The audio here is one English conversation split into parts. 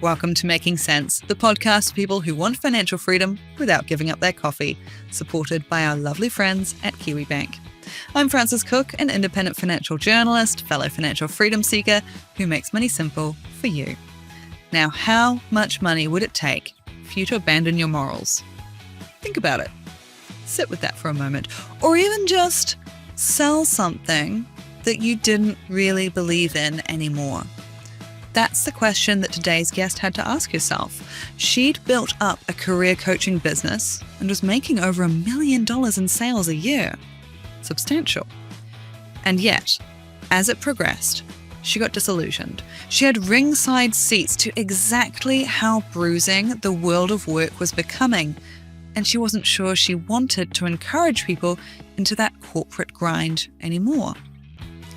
Welcome to Making Sense, the podcast for people who want financial freedom without giving up their coffee, supported by our lovely friends at KiwiBank. I'm Frances Cook, an independent financial journalist, fellow financial freedom seeker who makes money simple for you. Now, how much money would it take for you to abandon your morals? Think about it. Sit with that for a moment. Or even just sell something that you didn't really believe in anymore. That's the question that today's guest had to ask herself. She'd built up a career coaching business and was making over $1 million in sales a year. Substantial. And yet, as it progressed, she got disillusioned. She had ringside seats to exactly how bruising the world of work was becoming, and she wasn't sure she wanted to encourage people into that corporate grind anymore.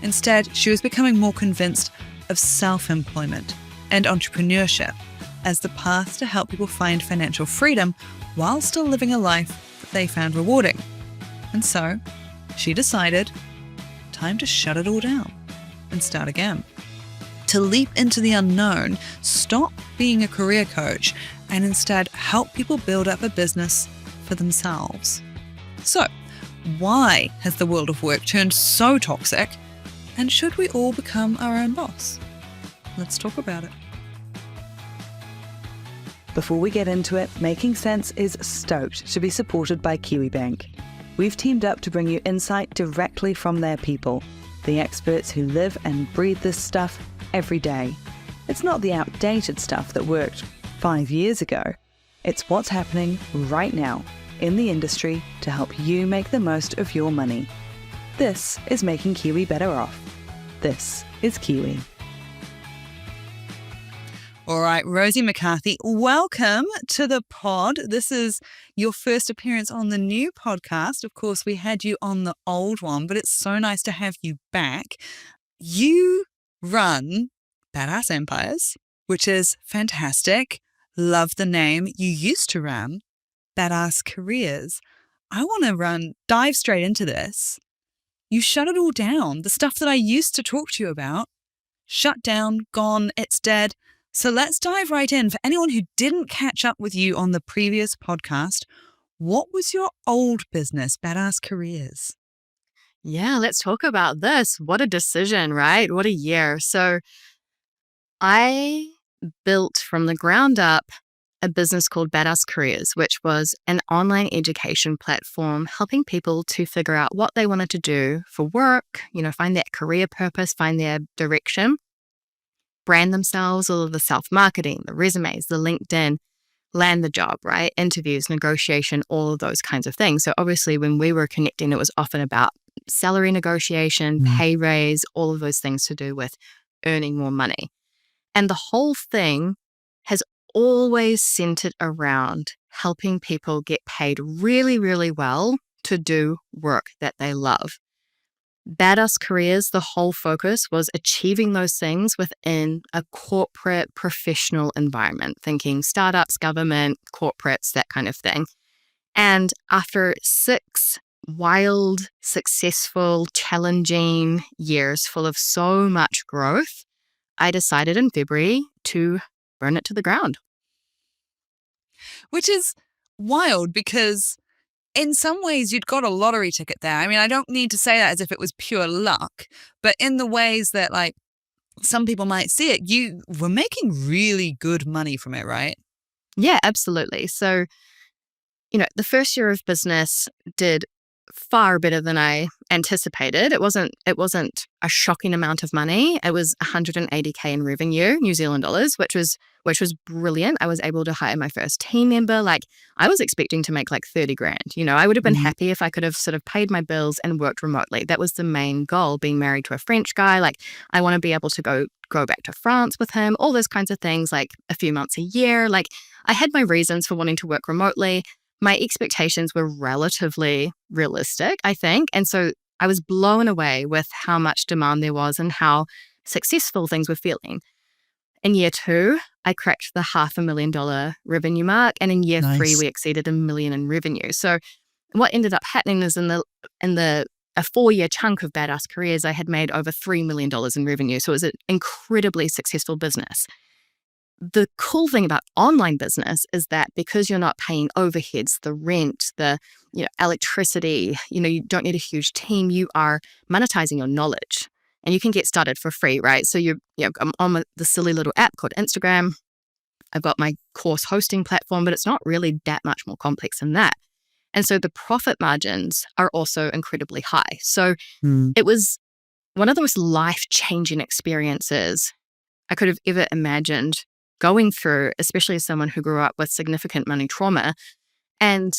Instead, she was becoming more convinced of self-employment and entrepreneurship as the path to help people find financial freedom while still living a life that they found rewarding. And so, she decided, time to shut it all down and start again. To leap into the unknown, stop being a career coach, and instead help people build up a business for themselves. So, why has the world of work turned so toxic? And should we all become our own boss? Let's talk about it. Before we get into it, Making Sense is stoked to be supported by KiwiBank. We've teamed up to bring you insight directly from their people, the experts who live and breathe this stuff every day. It's not the outdated stuff that worked 5 years ago. It's what's happening right now in the industry to help you make the most of your money. This is making Kiwi better off. This is Kiwi. All right, Rosie McCarthy, welcome to the pod. This is your first appearance on the new podcast. Of course, we had you on the old one, but it's so nice to have you back. You run Badass Empires, which is fantastic. Love the name. You used to run Badass Careers. I want to dive straight into this. You shut it all down. The stuff that I used to talk to you about, shut down, gone, it's dead. So let's dive right in. For anyone who didn't catch up with you on the previous podcast, what was your old business, Badass Careers? Yeah, let's talk about this. What a decision, right? What a year. So I built from the ground up a business called Badass Careers, which was an online education platform helping people to figure out what they wanted to do for work, find that career purpose, find their direction, brand themselves, all of the self-marketing, the resumes, the LinkedIn, land the job, right? Interviews, negotiation, all of those kinds of things. So obviously when we were connecting, it was often about salary negotiation, pay raise, all of those things to do with earning more money. And the whole thing has always centered around helping people get paid really, really well to do work that they love. Badass Careers, the whole focus was achieving those things within a corporate professional environment, thinking startups, government, corporates, that kind of thing. And after 6 wild, successful, challenging years full of so much growth, I decided in February to burn it to the ground. Which is wild because in some ways you'd got a lottery ticket there. I mean, I don't need to say that as if it was pure luck, but in the ways that some people might see it, you were making really good money from it, right? Yeah, absolutely. So, the first year of business did far better than I anticipated. It wasn't a shocking amount of money. It was 180K in revenue, New Zealand dollars, which was brilliant. I was able to hire my first team member. I was expecting to make 30 grand. I would have been happy if I could have sort of paid my bills and worked remotely. That was the main goal, being married to a French guy. I want to be able to go back to France with him, all those kinds of things, a few months a year. I had my reasons for wanting to work remotely. My expectations were relatively realistic, I think. And so I was blown away with how much demand there was and how successful things were feeling. In year 2, I cracked the $500,000 revenue mark. And in year 3, we exceeded $1 million in revenue. So what ended up happening is in a 4-year chunk of Badass Careers, I had made over $3 million in revenue. So it was an incredibly successful business. the cool thing about online business is that because you're not paying overheads, the rent, the electricity, you don't need a huge team, you are monetizing your knowledge and you can get started for free, right? So I'm on the silly little app called Instagram. I've got my course hosting platform, but it's not really that much more complex than that. And so the profit margins are also incredibly high. So it was one of the most life-changing experiences I could have ever imagined going through, especially as someone who grew up with significant money trauma. And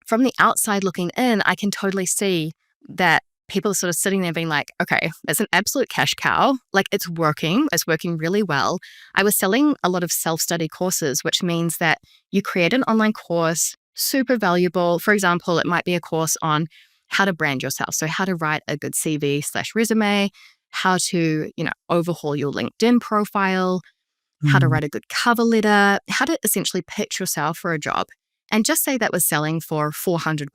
from the outside looking in, I can totally see that people are sort of sitting there being like, okay, it's an absolute cash cow. Like it's working really well. I was selling a lot of self-study courses, which means that you create an online course, super valuable. For example, it might be a course on how to brand yourself. So how to write a good CV/resume, how to, overhaul your LinkedIn profile, how to write a good cover letter, how to essentially pitch yourself for a job. And just say that was selling for $400.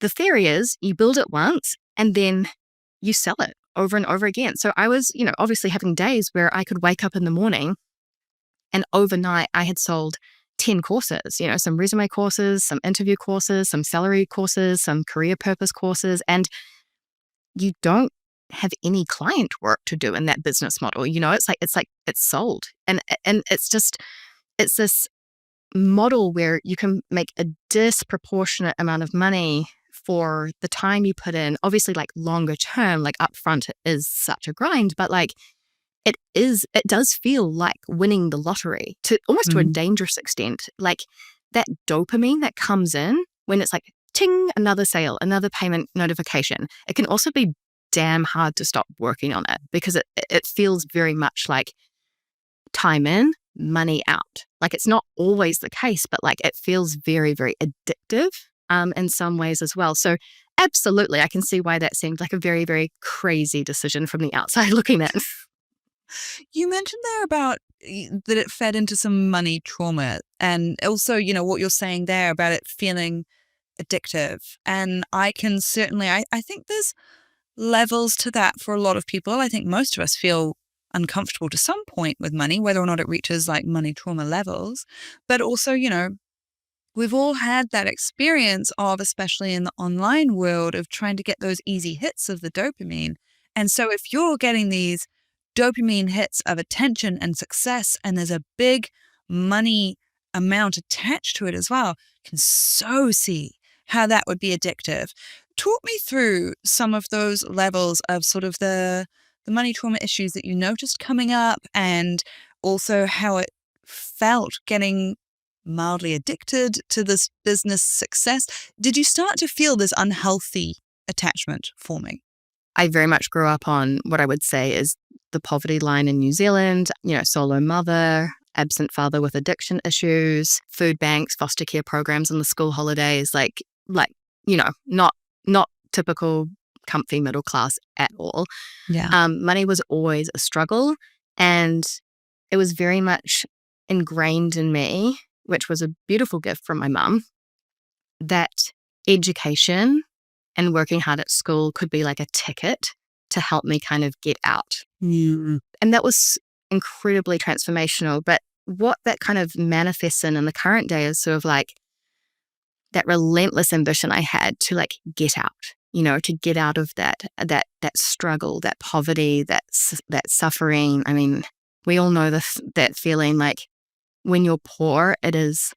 The theory is you build it once and then you sell it over and over again. So I was, obviously having days where I could wake up in the morning and overnight I had sold 10 courses, some resume courses, some interview courses, some salary courses, some career purpose courses. And you don't have any client work to do in that business model. It's sold. And it's this model where you can make a disproportionate amount of money for the time you put in. Obviously, like longer term, like upfront is such a grind, but like it does feel like winning the lottery to almost to a dangerous extent. Like that dopamine that comes in when it's like, ting, another sale, another payment notification. It can also be damn hard to stop working on it because it feels very much like time in, money out. Like it's not always the case, but like it feels very, very addictive in some ways as well. So absolutely, I can see why that seemed like a very, very crazy decision from the outside looking in. You mentioned there about that it fed into some money trauma and also, what you're saying there about it feeling addictive. And I can certainly, I think there's levels to that for a lot of people. I think most of us feel uncomfortable to some point with money, whether or not it reaches like money trauma levels. But also, we've all had that experience of, especially in the online world, of trying to get those easy hits of the dopamine. And so if you're getting these dopamine hits of attention and success, and there's a big money amount attached to it as well, you can so see how that would be addictive. Talk me through some of those levels of sort of the money trauma issues that you noticed coming up, and also how it felt getting mildly addicted to this business success. Did you start to feel this unhealthy attachment forming? I very much grew up on what I would say is the poverty line in New Zealand, solo mother, absent father with addiction issues, food banks, foster care programs on the school holidays, not typical comfy middle class at all. Yeah. Money was always a struggle, and it was very much ingrained in me, which was a beautiful gift from my mum, that education and working hard at school could be like a ticket to help me kind of get out. And that was incredibly transformational. But what that kind of manifests in the current day is sort of like that relentless ambition I had to like get out, to get out of that struggle, that poverty, that suffering. I mean, we all know that feeling like when you're poor, it is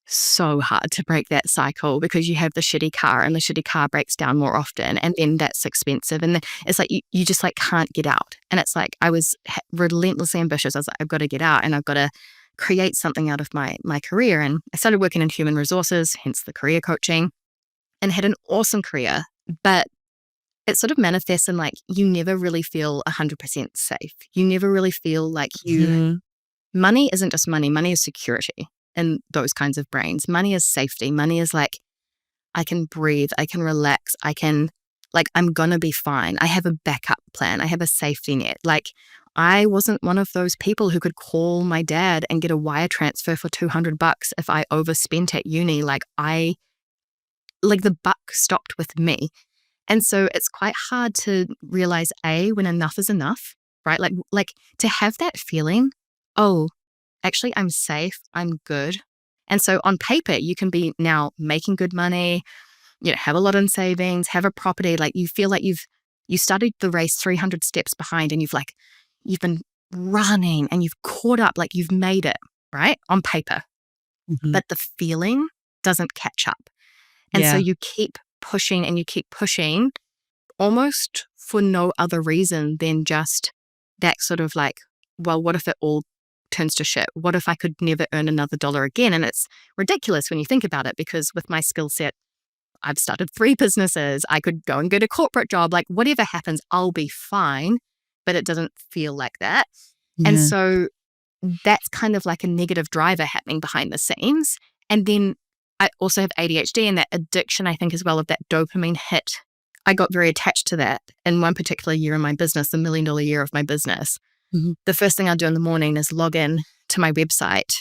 so hard to break that cycle because you have the shitty car and the shitty car breaks down more often, and then that's expensive, and it's like you just like can't get out. And it's like I was relentlessly ambitious. I was like, I've got to get out and I've got to create something out of my career. And I started working in human resources, hence the career coaching, and had an awesome career. But it sort of manifests in like you never really feel 100% safe. You never really feel like money isn't just money. Money is security in those kinds of brains. Money is safety. Money is like, I can breathe. I can relax. I'm going to be fine. I have a backup plan. I have a safety net. Like, I wasn't one of those people who could call my dad and get a wire transfer for $200 if I overspent at uni. The buck stopped with me. And so it's quite hard to realize, when enough is enough, right? Like to have that feeling oh, actually, I'm safe, I'm good. And so on paper, you can be now making good money, have a lot in savings, have a property, like you feel like you started the race 300 steps behind and you've been running and you've caught up, like you've made it, right? On paper. Mhm. But the feeling doesn't catch up. And so Yeah. you keep pushing and you keep pushing almost for no other reason than just that sort of like, well, what if it all turns to shit? What if I could never earn another dollar again? And it's ridiculous when you think about it, because with my skill set, I've started 3 businesses. I could go and get a corporate job. Like whatever happens, I'll be fine. But it doesn't feel like that. And Yeah. so that's kind of like a negative driver happening behind the scenes. And then I also have ADHD, and that addiction, I think, as well, of that dopamine hit. I got very attached to that in one particular year in my business, the $1 million year of my business. Mhm. The first thing I do in the morning is log in to my website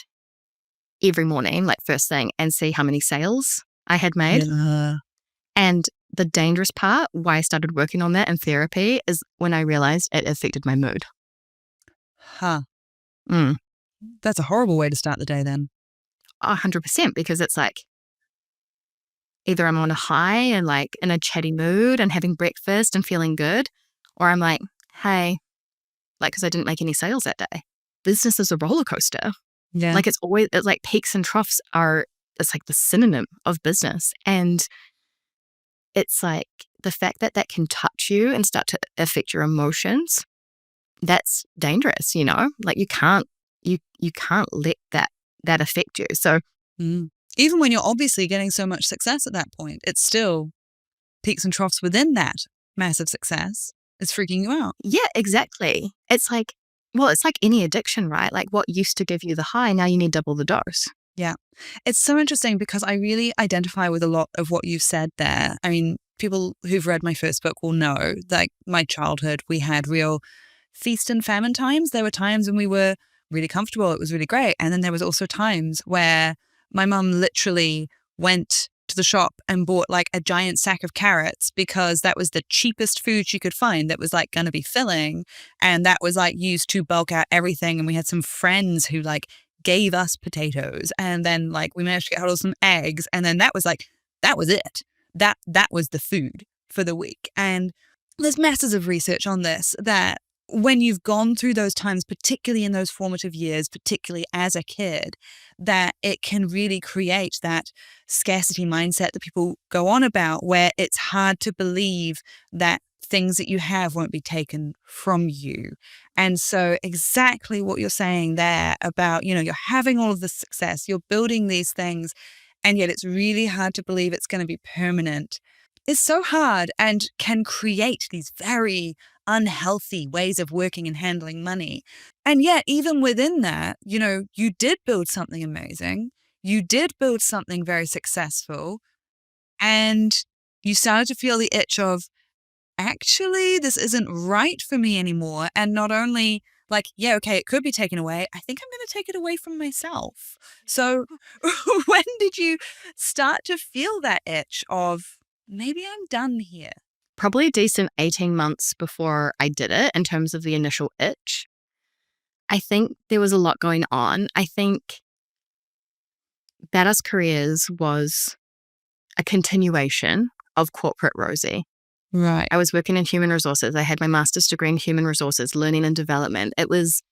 every morning, like first thing, and see how many sales I had made. Yeah. And the dangerous part, why I started working on that in therapy, is when I realized it affected my mood. Huh. Mm. That's a horrible way to start the day then. 100%, because it's like either I'm on a high and like in a chatty mood and having breakfast and feeling good, or I'm like, hey, like, because I didn't make any sales that day. Business is a roller coaster. Yeah. Like it's like peaks and troughs it's like the synonym of business. And it's like the fact that that can touch you and start to affect your emotions, that's dangerous, like you can't let that affect you. So Mm. Even when you're obviously getting so much success at that point, it's still peaks and troughs within that massive success. It's freaking you out. yeah, exactly. It's like, well, it's like any addiction, right? Like what used to give you the high, now you need double the dose. Yeah. It's so interesting because I really identify with a lot of what you've said there. I mean, people who've read my first book will know, like my childhood, we had real feast and famine times. There were times when we were really comfortable. It was really great. And then there was also times where my mum literally went to the shop and bought like a giant sack of carrots because that was the cheapest food she could find that was like going to be filling. And that was like used to bulk out everything. And we had some friends who like gave us potatoes. And then like we managed to get hold of some eggs. And then that was it. That was the food for the week. And there's masses of research on this that when you've gone through those times, particularly in those formative years, particularly as a kid, that it can really create that scarcity mindset that people go on about, where it's hard to believe that things that you have won't be taken from you. And so exactly what you're saying there about, you're having all of this success, you're building these things, and yet it's really hard to believe it's going to be permanent. It's so hard and can create these very unhealthy ways of working and handling money. And yet, even within that, you did build something amazing. You did build something very successful. And you started to feel the itch of, actually, this isn't right for me anymore. And not only like, yeah, okay, it could be taken away. I think I'm going to take it away from myself. So when did you start to feel that itch of, maybe I'm done here? Probably a decent 18 months before I did it in terms of the initial itch. I think there was a lot going on. I think Badass Careers was a continuation of corporate Rosie. Right. I was working in human resources. I had my master's degree in human resources, learning and development. It was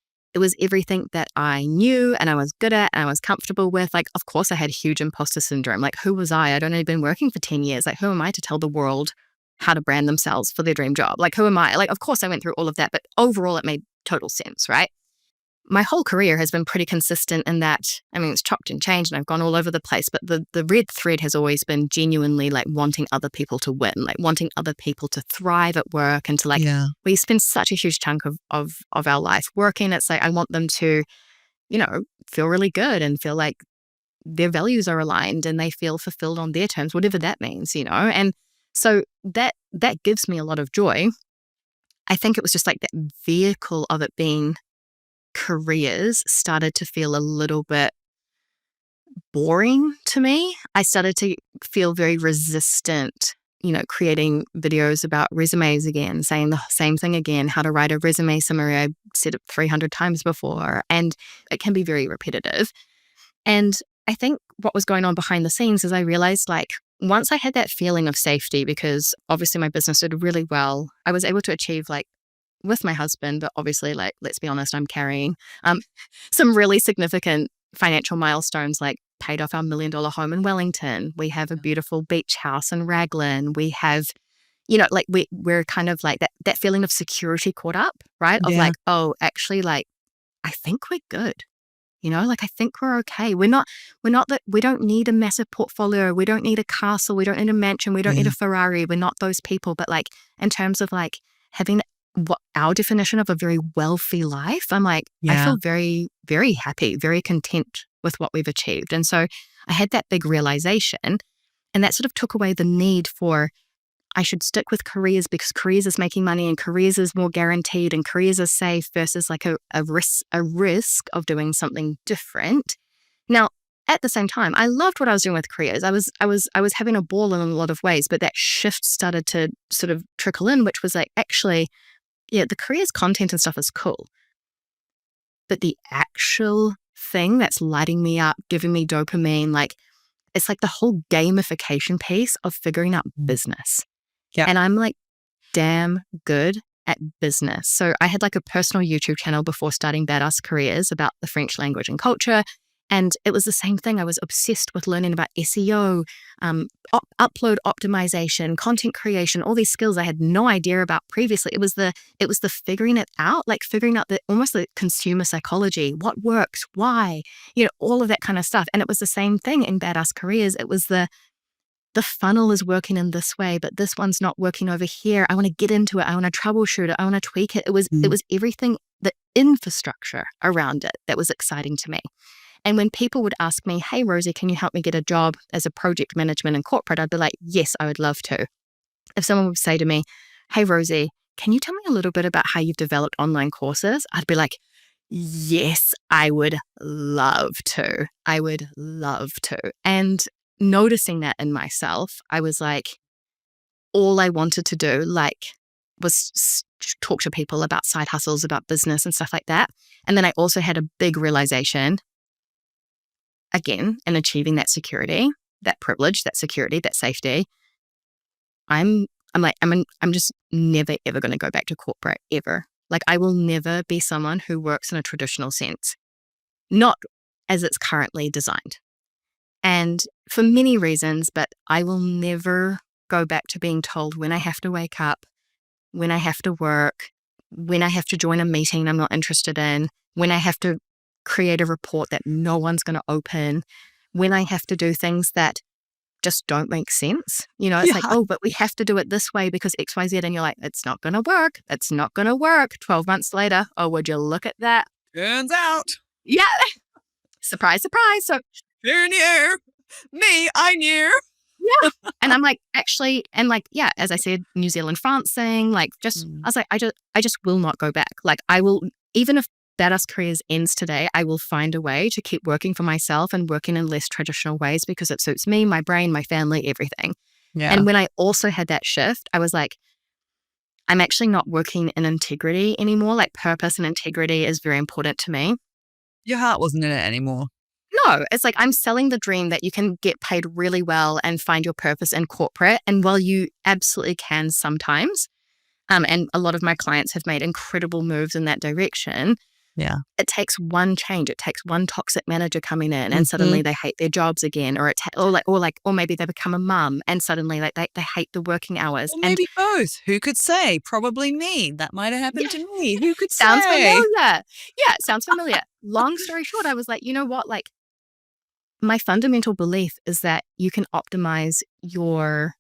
everything that I knew and I was good at and I was comfortable with. Like, of course, I had huge imposter syndrome. Like, who was I? I'd only been working for 10 years. Like, who am I to tell the world how to brand themselves for their dream job? Like, who am I? Like, of course, I went through all of that, but overall, it made total sense, right? My whole career has been pretty consistent in that, I mean, it's chopped and changed and I've gone all over the place, but the red thread has always been genuinely like wanting other people to win, like wanting other people to thrive at work and to like, Yeah. we spend such a huge chunk of our life working. It's like, I want them to, feel really good and feel like their values are aligned and they feel fulfilled on their terms, whatever that means, and so that gives me a lot of joy. I think it was just like that vehicle of it being careers started to feel a little bit boring to me. I started to feel very resistant creating videos about resumes again, saying the same thing again, how to write a resume summary I said it 300 times before. And it can be very repetitive. And I think what was going on behind the scenes is I realized once I had that feeling of safety, because obviously my business did really well, I was able to achieve with my husband, but obviously let's be honest, I'm carrying some really significant financial milestones, like paid off our $1 million home in Wellington. We have a beautiful beach house in Raglan. We have, we're kind of that feeling of security caught up, right? Yeah. Of oh, actually I think we're good. I think we're okay. We're not that, we don't need a massive portfolio. We don't need a castle. We don't need a mansion. We don't need a Ferrari. We're not those people. But in terms of having what our definition of a very wealthy life, I'm I feel very, very happy, very content with what we've achieved. And so I had that big realization, and that sort of took away the need for I should stick with careers because careers is making money and careers is more guaranteed and careers are safe versus a risk of doing something different. Now, at the same time, I loved what I was doing with careers. I was having a ball in a lot of ways, but that shift started to sort of trickle in, which was actually, yeah, the careers content and stuff is cool. But the actual thing that's lighting me up, giving me dopamine, it's the whole gamification piece of figuring out business. Yeah. And I'm damn good at business. So I had a personal YouTube channel before starting Badass Careers about the French language and culture. And it was the same thing. I was obsessed with learning about SEO, upload optimization, content creation, all these skills I had no idea about previously. It was the figuring it out, figuring out almost the consumer psychology, what works, why, all of that kind of stuff. And it was the same thing in Badass Careers. It was the funnel is working in this way, but this one's not working over here. I want to get into it. I want to troubleshoot it. I want to tweak it. It was everything, the infrastructure around it that was exciting to me. And when people would ask me, hey, Rosie, can you help me get a job as a project management in corporate? I'd be like, yes, I would love to. If someone would say to me, hey, Rosie, can you tell me a little bit about how you've developed online courses? I'd be like, yes, I would love to. I would love to. And noticing that in myself, I was all I wanted to do, was talk to people about side hustles, about business and stuff like that. And then I also had a big realization, again, in achieving that security, that privilege, that security, that safety, I'm just never, ever going to go back to corporate, ever. I will never be someone who works in a traditional sense, not as it's currently designed. And for many reasons, but I will never go back to being told when I have to wake up, when I have to work, when I have to join a meeting I'm not interested in, when I have to create a report that no one's going to open, when I have to do things that just don't make sense. It's oh, but we have to do it this way because X, Y, Z. And you're it's not going to work. It's not going to work. 12 months later, oh, would you look at that? Turns out. Yeah. Surprise, surprise. So who knew? Me, I knew. Yeah. And I'm actually, and yeah, as I said, New Zealand, France thing, I was I just will not go back. I will, even if Badass Careers ends today, I will find a way to keep working for myself and working in less traditional ways because it suits me, my brain, my family, everything. Yeah. And when I also had that shift, I was I'm actually not working in integrity anymore. Purpose and integrity is very important to me. Your heart wasn't in it anymore. No, it's I'm selling the dream that you can get paid really well and find your purpose in corporate. And while you absolutely can sometimes, and a lot of my clients have made incredible moves in that direction. Yeah. It takes one change. It takes one toxic manager coming in and suddenly they hate their jobs again, or or maybe they become a mum and suddenly they hate the working hours. Or maybe both. Who could say? Probably me. That might have happened to me. Who could say? Sounds familiar. Yeah, it sounds familiar. Long story short, I was you know what? My fundamental belief is that you can optimize your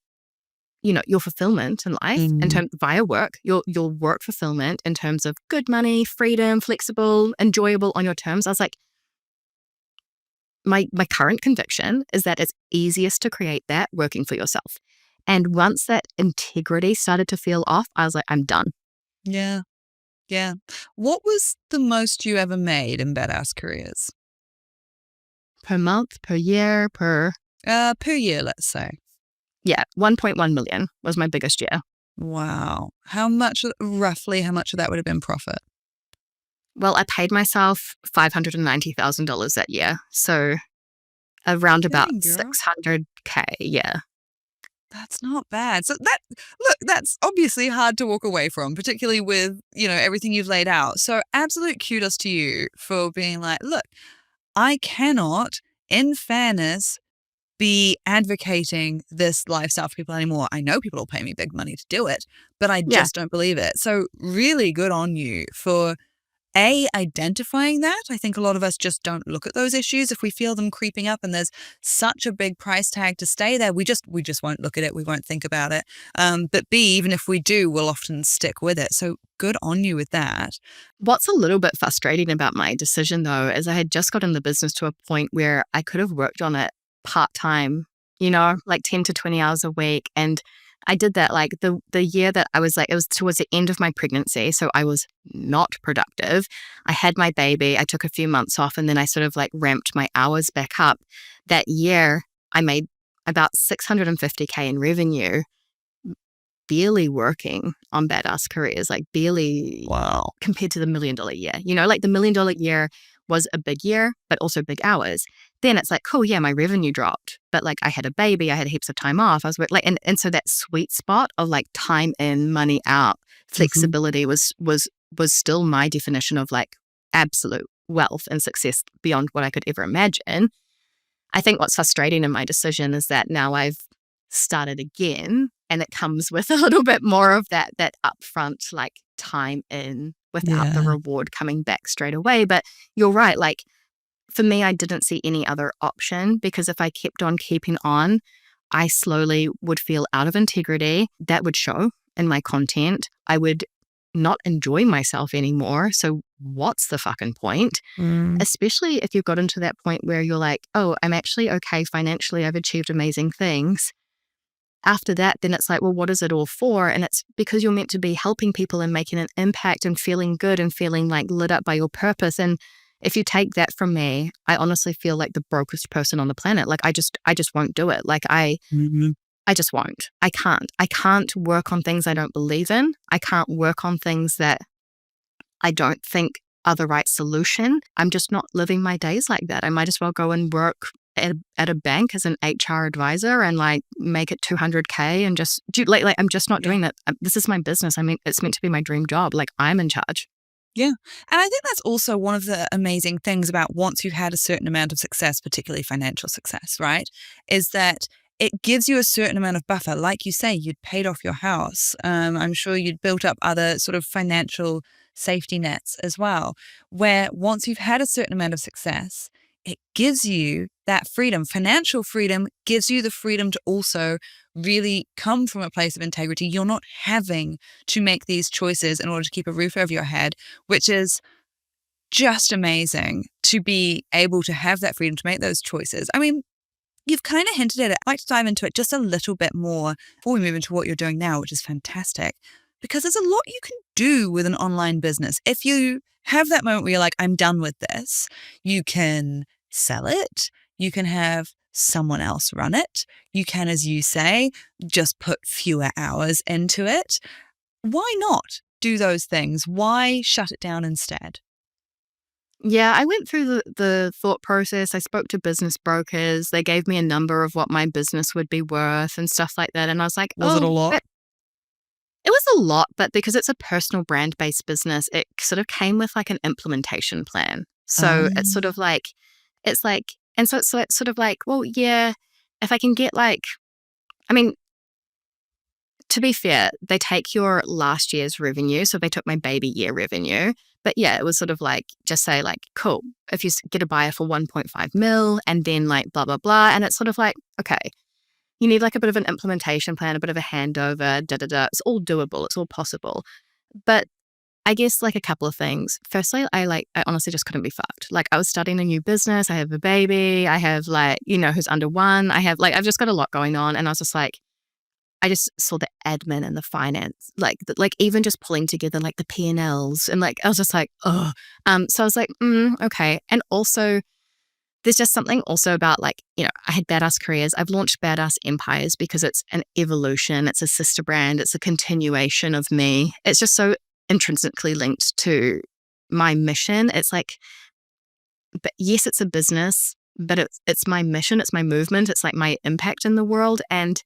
fulfillment in life in terms via work, your work fulfillment in terms of good money, freedom, flexible, enjoyable on your terms. I was my current conviction is that it's easiest to create that working for yourself. And once that integrity started to feel off, I was I'm done. Yeah. Yeah. What was the most you ever made in Badass Careers? Per month, per year, per year, let's say. Yeah, 1.1 million was my biggest year. Wow. Roughly how much of that would have been profit? Well, I paid myself $590,000 that year. So around about Dang, girl. 600K. Yeah. That's not bad. That's obviously hard to walk away from, particularly with, everything you've laid out. So absolute kudos to you for being like, look, I cannot, in fairness, be advocating this lifestyle for people anymore. I know people will pay me big money to do it, but I Yeah. just don't believe it. So really good on you for identifying that. I think a lot of us just don't look at those issues. If we feel them creeping up and there's such a big price tag to stay there, we just won't look at it. We won't think about it. But B, even if we do, we'll often stick with it. So good on you with that. What's a little bit frustrating about my decision, though, is I had just gotten the business to a point where I could have worked on it part-time, like 10 to 20 hours a week. And I did that like the year that I was like, it was towards the end of my pregnancy. So I was not productive. I had my baby. I took a few months off and then I sort of like ramped my hours back up. That year, I made about 650K in revenue, barely working on Badass Careers, like barely. Wow. Compared to the $1 million year. Like the $1 million year was a big year, but also big hours. Then it's like, cool, yeah, my revenue dropped, but like I had a baby, I had heaps of time off. I was like, and so that sweet spot of like time in, money out, flexibility was still my definition of like absolute wealth and success beyond what I could ever imagine. I think what's frustrating in my decision is that now I've started again, and it comes with a little bit more of that upfront like time in without the reward coming back straight away. But you're right, like for me, I didn't see any other option, because if I kept on keeping on, I slowly would feel out of integrity. That would show in my content. I would not enjoy myself anymore. So what's the fucking point? Especially if you've gotten to that point where you're like, oh, I'm actually okay financially. I've achieved amazing things. After that, then it's like, well, what is it all for? And it's because you're meant to be helping people and making an impact and feeling good and feeling like lit up by your purpose. And if you take that from me, I honestly feel like the brokest person on the planet. Like I just won't do it. Like I just won't. I can't work on things I don't believe in. I can't work on things that I don't think are the right solution. I'm just not living my days like that. I might as well go and work at a bank as an HR advisor and like make it 200K and just do like I'm just not doing that. This is my business. I mean, it's meant to be my dream job. Like I'm in charge. Yeah. And I think that's also one of the amazing things about once you've had a certain amount of success, particularly financial success, right? Is that it gives you a certain amount of buffer. Like you say, you'd paid off your house. I'm sure you'd built up other sort of financial safety nets as well, where once you've had a certain amount of success, it gives you that freedom. Financial freedom gives you the freedom to also really come from a place of integrity. You're not having to make these choices in order to keep a roof over your head, which is just amazing to be able to have that freedom to make those choices. I mean, you've kind of hinted at it. I'd like to dive into it just a little bit more before we move into what you're doing now, which is fantastic, because there's a lot you can do with an online business. If you have that moment where you're like, I'm done with this, you can sell it. You can have someone else run it. You can, as you say, just put fewer hours into it. Why not do those things? Why shut it down instead? Yeah, I went through the thought process. I spoke to business brokers. They gave me a number of what my business would be worth and stuff like that. And I was like, Was it a lot? It was a lot, but because it's a personal brand-based business, it sort of came with like an implementation plan. So it's sort of like, and so it's sort of like, well, yeah, if I can get like, I mean, to be fair, they take your last year's revenue. So they took my baby year revenue. But yeah, it was sort of like, just say like, cool, if you get a buyer for 1.5 mil and then like blah, blah, blah. And it's sort of like, okay, you need like a bit of an implementation plan, a bit of a handover, It's all doable. It's all possible. But I guess like a couple of things. Firstly, I honestly just couldn't be fucked. Like I was starting a new business. I have a baby. I have like, who's under one. I've just got a lot going on. And I was just like, I just saw the admin and the finance, like even just pulling together like the P&Ls and like, I was just like, oh. So I was like, okay. And also there's just something also about like, I had Badass Careers. I've launched Badass Empires because it's an evolution. It's a sister brand. It's a continuation of me. It's just so intrinsically linked to my mission. It's like, but yes, it's a business, but it's my mission. It's my movement. It's like my impact in the world. And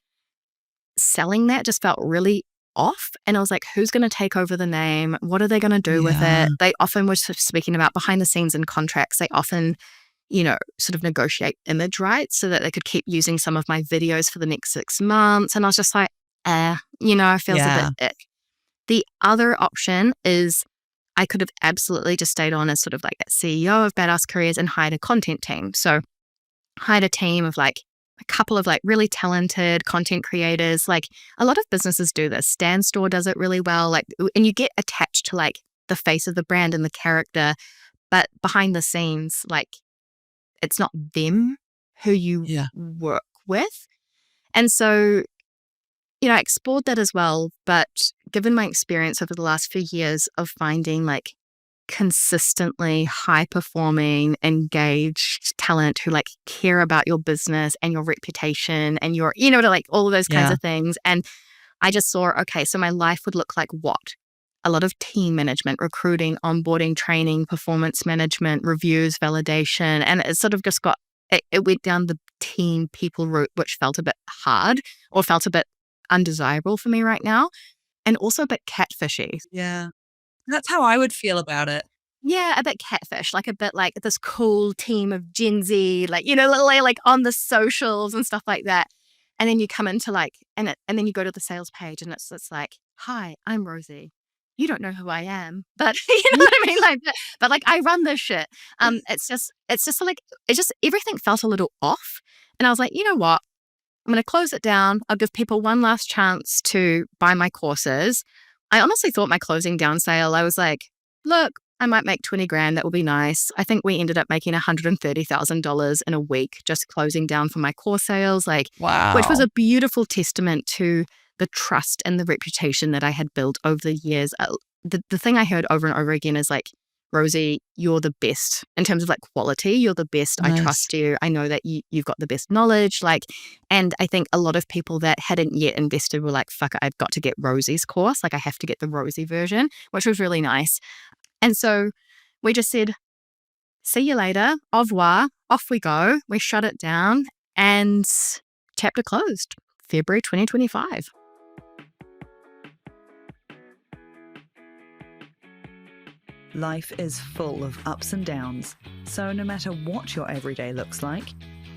selling that just felt really off. And I was like, who's going to take over the name? What are they going to do with it? They often were sort of speaking about behind the scenes and contracts. They often, sort of negotiate image rights so that they could keep using some of my videos for the next 6 months. And I was just like, it feels a bit ick. The other option is I could have absolutely just stayed on as sort of like that CEO of Badass Careers and hired a content team. So hired a team of like a couple of like really talented content creators. Like a lot of businesses do this. Stan Store does it really well. Like, and you get attached to like the face of the brand and the character, but behind the scenes, like it's not them who you work with. And so, I explored that as well. But given my experience over the last few years of finding like consistently high performing, engaged talent who like care about your business and your reputation and your, like all of those kinds of things. And I just saw, okay, so my life would look like what? A lot of team management, recruiting, onboarding, training, performance management, reviews, validation. And it sort of just it went down the team people route, which felt a bit hard or felt a bit undesirable for me right now. And also a bit catfishy. Yeah. That's how I would feel about it. Yeah, a bit catfish, like a bit like this cool team of Gen Z, like, like on the socials and stuff like that. And then you come into like, and then you go to the sales page and it's like, hi, I'm Rosie. You don't know who I am, but you know what I mean? Like, but like I run this shit. It's just like, everything felt a little off. And I was like, you know what? I'm going to close it down. I'll give people one last chance to buy my courses. I honestly thought my closing down sale, I was like, look, I might make 20 grand. That will be nice. I think we ended up making $130,000 in a week just closing down for my course sales, like, wow, which was a beautiful testament to the trust and the reputation that I had built over the years. The thing I heard over and over again is like, Rosie, you're the best in terms of like quality. You're the best. Nice. I trust you. I know that you've got the best knowledge. Like, and I think a lot of people that hadn't yet invested were like, fuck it, I've got to get Rosie's course. Like I have to get the Rosie version, which was really nice. And so we just said, see you later. Au revoir. Off we go. We shut it down and chapter closed, February 2025. Life is full of ups and downs, so no matter what your everyday looks like,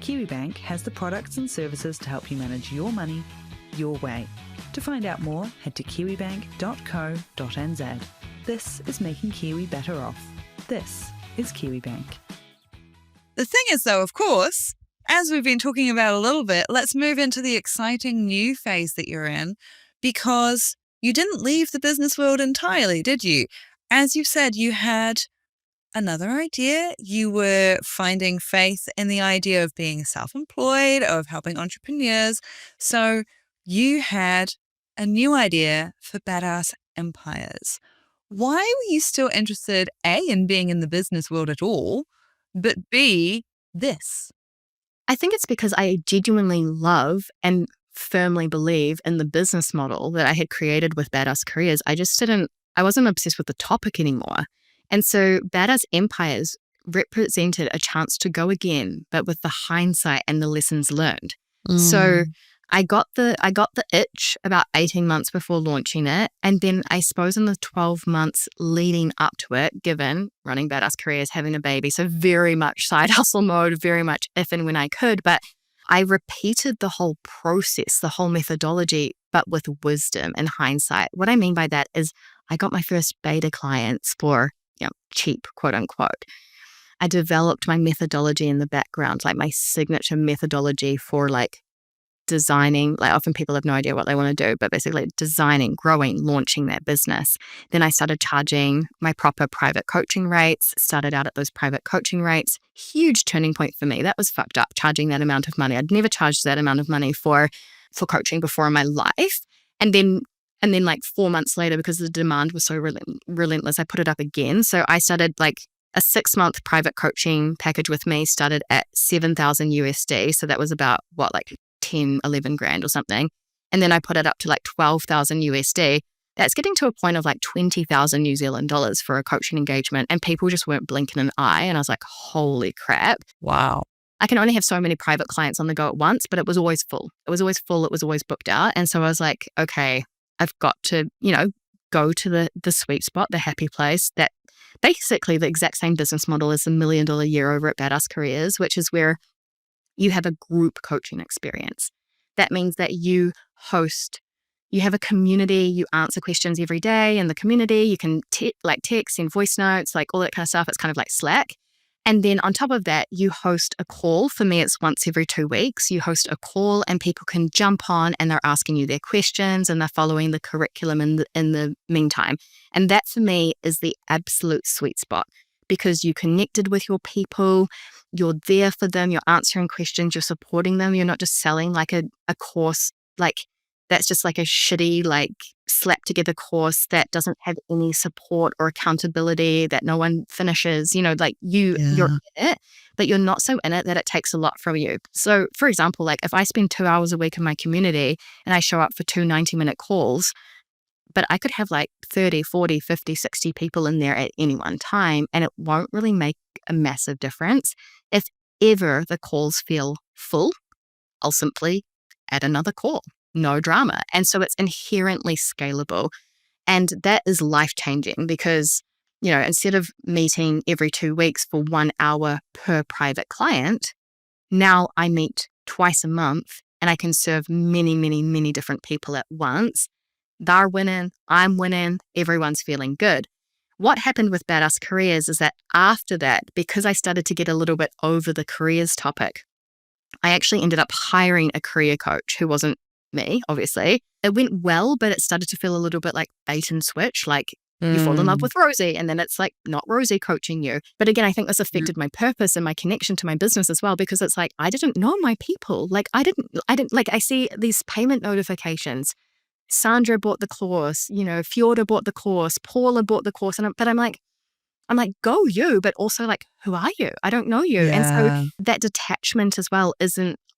KiwiBank has the products and services to help you manage your money your way. To find out more, head to kiwibank.co.nz. This is making Kiwi better off. This is KiwiBank. The thing is, though, of course, as we've been talking about a little bit, let's move into the exciting new phase that you're in, because you didn't leave the business world entirely, did you? As you've said, you had another idea. You were finding faith in the idea of being self-employed, of helping entrepreneurs. So you had a new idea for Badass Empires. Why were you still interested, A, in being in the business world at all, but B, this? I think it's because I genuinely love and firmly believe in the business model that I had created with Badass Careers. I wasn't obsessed with the topic anymore. And so Badass Empires represented a chance to go again, but with the hindsight and the lessons learned. So I got the itch about 18 months before launching it. And then I suppose in the 12 months leading up to it, given running Badass Careers, having a baby, so very much side hustle mode, very much if and when I could. But I repeated the whole process, the whole methodology, but with wisdom and hindsight. What I mean by that is I got my first beta clients for, cheap, quote unquote. I developed my methodology in the background, like my signature methodology for like designing, like often people have no idea what they want to do, but basically designing, growing, launching their business. Then I started charging my proper private coaching rates, started out at those private coaching rates. Huge turning point for me. That was fucked up, charging that amount of money. I'd never charged that amount of money for coaching before in my life. And then like 4 months later, because the demand was so relentless, I put it up again. So I started like a 6-month private coaching package with me started at 7,000 USD. So that was about like 10, 11 grand or something. And then I put it up to like 12,000 USD. That's getting to a point of like 20,000 New Zealand dollars for a coaching engagement. And people just weren't blinking an eye. And I was like, holy crap. Wow. I can only have so many private clients on the go at once, but it was always full. It was always full. It was always booked out. And so I was like, okay, I've got to, go to the sweet spot, the happy place, that basically the exact same business model as the $1 million a year over at Badass Careers, which is where you have a group coaching experience. That means that you have a community, you answer questions every day in the community, you can text and voice notes, like all that kind of stuff. It's kind of like Slack. And then on top of that, you host a call. For me, it's once every 2 weeks. You host a call and people can jump on and they're asking you their questions and they're following the curriculum in the meantime. And that for me is the absolute sweet spot, because you connected with your people, you're there for them, you're answering questions, you're supporting them. You're not just selling like a course, like that's just like a shitty, like slapped together course that doesn't have any support or accountability, that no one finishes, you're in it, but you're not so in it that it takes a lot from you. So for example, like if I spend 2 hours a week in my community and I show up for 2 90-minute calls, but I could have like 30, 40, 50, 60 people in there at any one time, and it won't really make a massive difference. If ever the calls feel full, I'll simply add another call. No drama. And so it's inherently scalable. And that is life-changing because, instead of meeting every 2 weeks for 1 hour per private client, now I meet twice a month and I can serve many, many, many different people at once. They're winning, I'm winning, everyone's feeling good. What happened with Badass Careers is that after that, because I started to get a little bit over the careers topic, I actually ended up hiring a career coach who wasn't me, obviously. It went well, but it started to feel a little bit like bait and switch, like you fall in love with Rosie and then it's like not Rosie coaching you. But again, I think this affected my purpose and my connection to my business as well, because it's like I didn't know my people. Like I didn't like, I see these payment notifications. Sandra bought the course, Fjorda bought the course, Paula bought the course, but I'm like, go you, but also like, who are you? I don't know you. Yeah. And so that detachment as well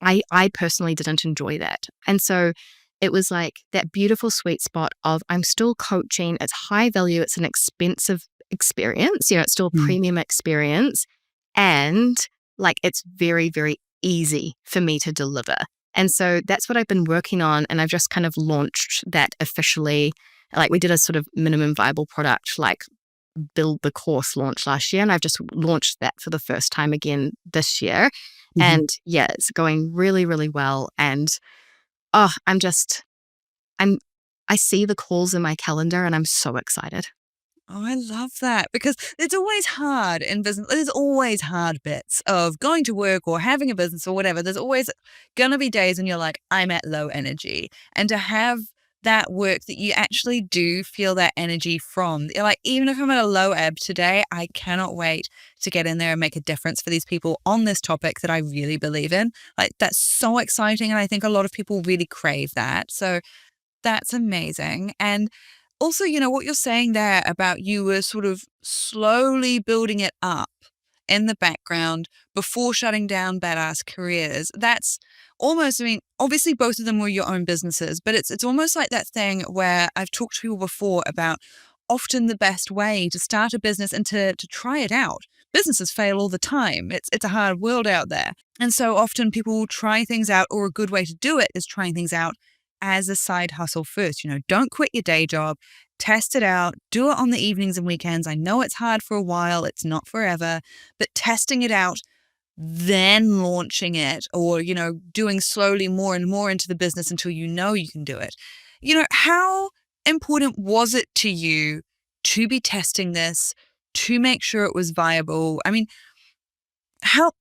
I personally didn't enjoy that. And so it was like that beautiful sweet spot of I'm still coaching. It's high value. It's an expensive experience. It's still a premium experience. And like, it's very, very easy for me to deliver. And so that's what I've been working on. And I've just kind of launched that officially. Like we did a sort of minimum viable product, like build the course launch last year. And I've just launched that for the first time again this year. And yeah, it's going really, really well. And I see the calls in my calendar and I'm so excited. Oh, I love that, because it's always hard in business. There's always hard bits of going to work or having a business or whatever. There's always going to be days when you're like, I'm at low energy. And to have that work that you actually do feel that energy from, like, even if I'm at a low ebb today, I cannot wait to get in there and make a difference for these people on this topic that I really believe in. Like, that's so exciting. And I think a lot of people really crave that. So that's amazing. And also, what you're saying there about you were sort of slowly building it up in the background before shutting down Badass Careers. That's almost, obviously both of them were your own businesses, but it's almost like that thing where I've talked to people before about often the best way to start a business and to try it out. Businesses fail all the time. It's a hard world out there. And so often people will try things out, or a good way to do it is trying things out as a side hustle first. Don't quit your day job, test it out, do it on the evenings and weekends. I know it's hard for a while, it's not forever, but testing it out, then launching it, or, doing slowly more and more into the business until you can do it. How important was it to you to be testing this, to make sure it was viable? How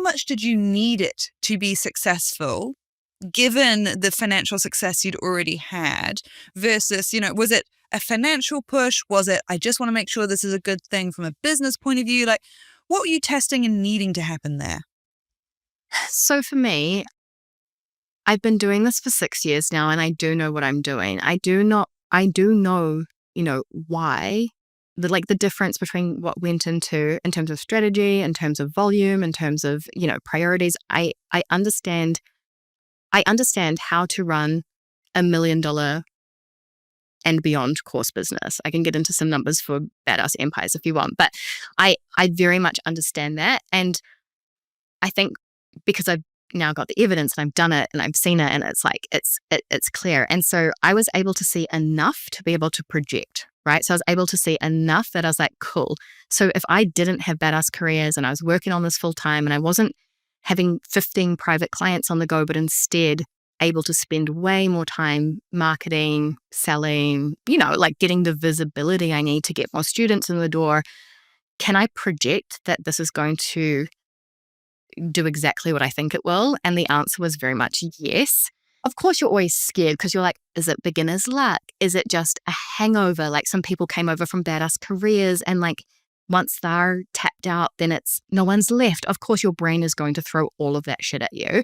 much did you need it to be successful, given the financial success you'd already had, versus, was it a financial push? Was it, I just want to make sure this is a good thing from a business point of view? Like, what were you testing and needing to happen there? So for me, I've been doing this for 6 years now, and I do know what I'm doing. I do know, why the difference between what went into in terms of strategy, in terms of volume, in terms of, priorities. I understand how to run $1 million and beyond course business. I can get into some numbers for Badass Empires if you want, but I very much understand that. And I think because I've now got the evidence and I've done it and I've seen it, and it's like, it's clear. And so I was able to see enough to be able to project, right? So I was able to see enough that I was like, cool. So if I didn't have Badass Careers and I was working on this full time and I wasn't having 15 private clients on the go, but instead able to spend way more time marketing, selling, getting the visibility I need to get more students in the door, can I project that this is going to do exactly what I think it will? And the answer was very much yes. Of course, you're always scared because you're like, is it beginner's luck? Is it just a hangover? Like some people came over from Badass Careers and once they're tapped out, then it's no one's left. Of course, your brain is going to throw all of that shit at you.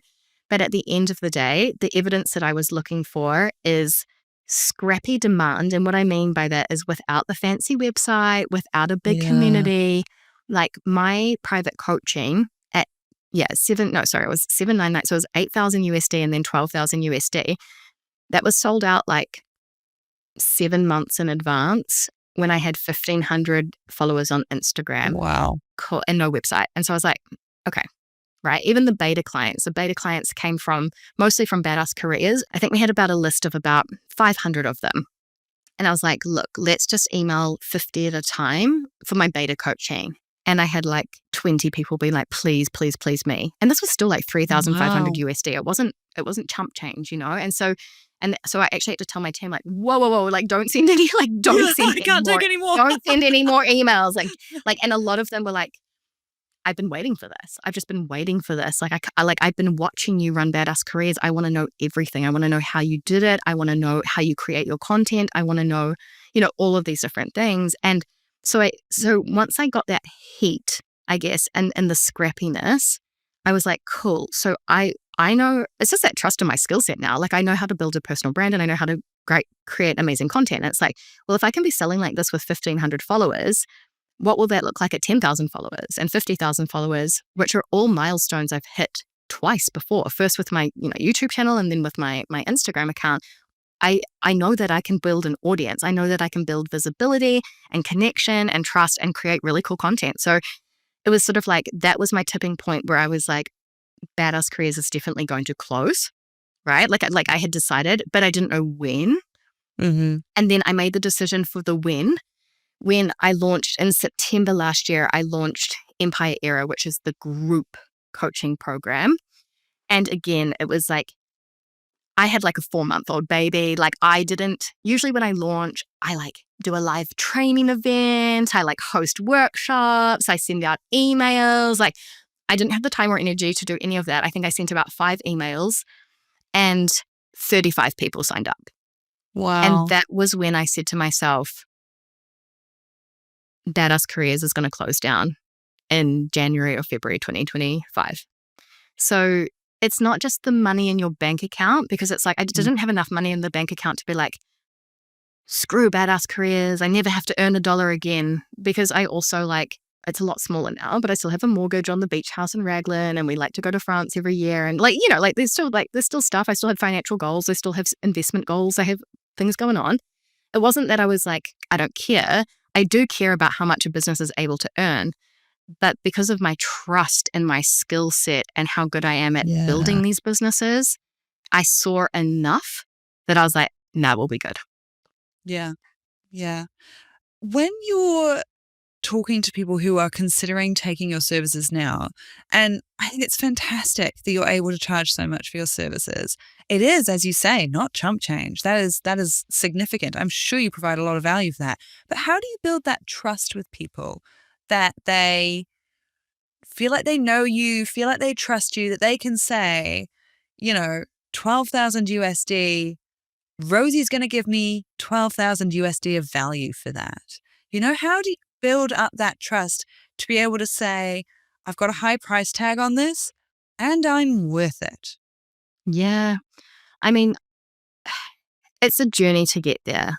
But at the end of the day, the evidence that I was looking for is scrappy demand. And what I mean by that is without the fancy website, without a big community, like my private coaching at, it was 799. So it was 8,000 USD and then 12,000 USD. That was sold out 7 months in advance when I had 1,500 followers on Instagram. Wow. Cool. And no website. And so I was like, okay. Right. Even the beta clients came mostly from Badass Careers. I think we had about a list of about 500 of them. And I was like, look, let's just email 50 at a time for my beta coaching. And I had 20 people being like, please, please, please me. And this was still 3,500 USD. It wasn't chump change, And so I actually had to tell my team whoa, don't send any, don't send I can't take any more. Don't send any more emails. And a lot of them were like, I've been waiting for this. I've just been waiting for this. I've been watching you run Badass Careers. I want to know everything. I want to know how you did it. I want to know how you create your content. I want to know, all of these different things. And so once I got that heat, I guess, and the scrappiness, I was like, cool. So I know it's just that trust in my skill set now. I know how to build a personal brand and I know how to create amazing content. And it's like, well, if I can be selling like this with 1,500 followers, what will that look like at 10,000 followers and 50,000 followers, which are all milestones I've hit twice before, first with my YouTube channel and then with my Instagram account. I know that I can build an audience. I know that I can build visibility and connection and trust and create really cool content. So it was sort of that was my tipping point where I was like, Badass Careers is definitely going to close, right? I had decided, but I didn't know when. Mm-hmm. And then I made the decision for the when I launched in September last year. I launched Empire Era, which is the group coaching program. And again, it was I had a 4-month-old baby. Usually when I launch, I do a live training event. I host workshops. I send out emails. I didn't have the time or energy to do any of that. I think I sent about 5 emails and 35 people signed up. Wow. And that was when I said to myself, Badass Careers is going to close down in January or February 2025. So it's not just the money in your bank account, because it's I didn't have enough money in the bank account to be screw Badass Careers. I never have to earn $1 again, because I also it's a lot smaller now, but I still have a mortgage on the beach house in Raglan and we like to go to France every year. And there's still stuff. I still have financial goals. I still have investment goals. I have things going on. It wasn't that I was I don't care. I do care about how much a business is able to earn, but because of my trust and my skill set and how good I am at building these businesses, I saw enough that I was like, nah, we'll be good. Yeah. Yeah. When you're talking to people who are considering taking your services now, and I think it's fantastic that you're able to charge so much for your services. It is, as you say, not chump change. That is significant. I'm sure you provide a lot of value for that. But how do you build that trust with people, that they feel like they know you, feel like they trust you, that they can say, 12,000 USD, Rosie's going to give me 12,000 USD of value for that. How do you build up that trust to be able to say, I've got a high price tag on this and I'm worth it? Yeah. I mean, it's a journey to get there.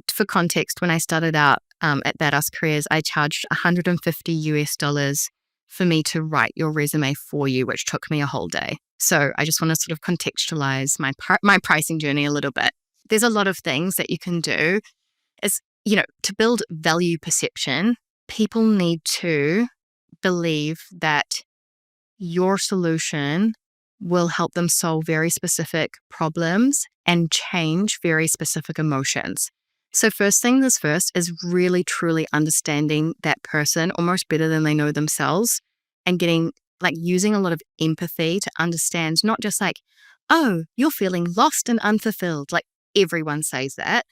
For context, when I started out, at Badass Careers, I charged $150 for me to write your resume for you, which took me a whole day. So I just want to sort of contextualize my pricing journey a little bit. There's a lot of things that you can do. Is, to build value perception, people need to believe that your solution will help them solve very specific problems and change very specific emotions. So first things first is really truly understanding that person almost better than they know themselves, and using a lot of empathy to understand, not just like, oh, you're feeling lost and unfulfilled. Like everyone says that,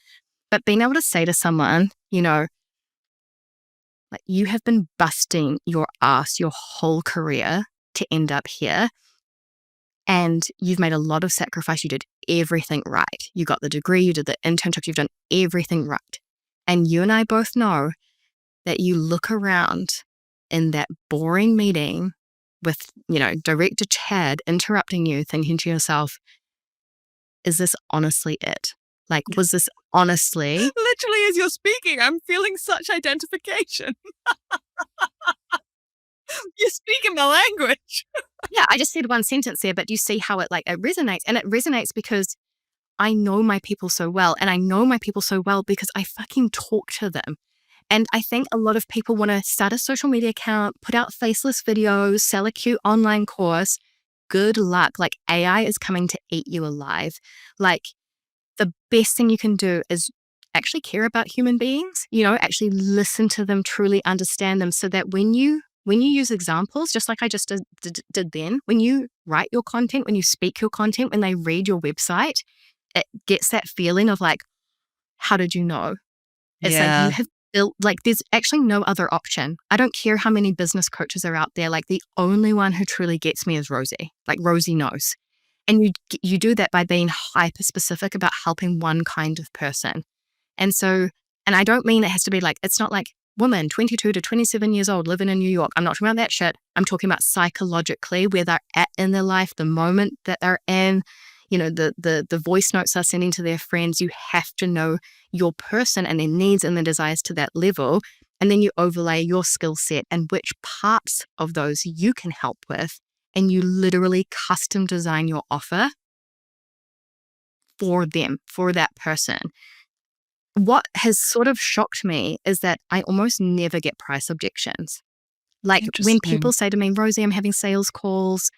but being able to say to someone, like, you have been busting your ass your whole career to end up here. And you've made a lot of sacrifice. You did everything right. You got the degree, you did the internships, you've done everything right. And you and I both know that you look around in that boring meeting with, Director Chad interrupting you, thinking to yourself, is this honestly it? Like, was this honestly? Literally, as you're speaking, I'm feeling such identification. You're speaking my language. Yeah, I just said one sentence there, but you see how it resonates. And it resonates because I know my people so well. And I know my people so well because I fucking talk to them. And I think a lot of people want to start a social media account, put out faceless videos, sell a cute online course. Good luck. Like, AI is coming to eat you alive. Like, the best thing you can do is actually care about human beings, actually listen to them, truly understand them, so that when you use examples, just like I just did then, when you write your content, when you speak your content, when they read your website, it gets that feeling of like, how did you know? It's like you have built, like, there's actually no other option. I don't care how many business coaches are out there. Like, the only one who truly gets me is Rosie. Like, Rosie knows. And you do that by being hyper specific about helping one kind of person. And so, and I don't mean it has to be like, it's not like women 22 to 27 years old living in New York. I'm not talking about that shit. I'm talking about psychologically where they're at in their life, the moment that they're in, the voice notes they're sending to their friends. You have to know your person and their needs and their desires to that level. And then you overlay your skill set and which parts of those you can help with. And you literally custom design your offer for them, for that person. What has sort of shocked me is that I almost never get price objections. Like, when people say to me, Rosie, I'm having sales calls,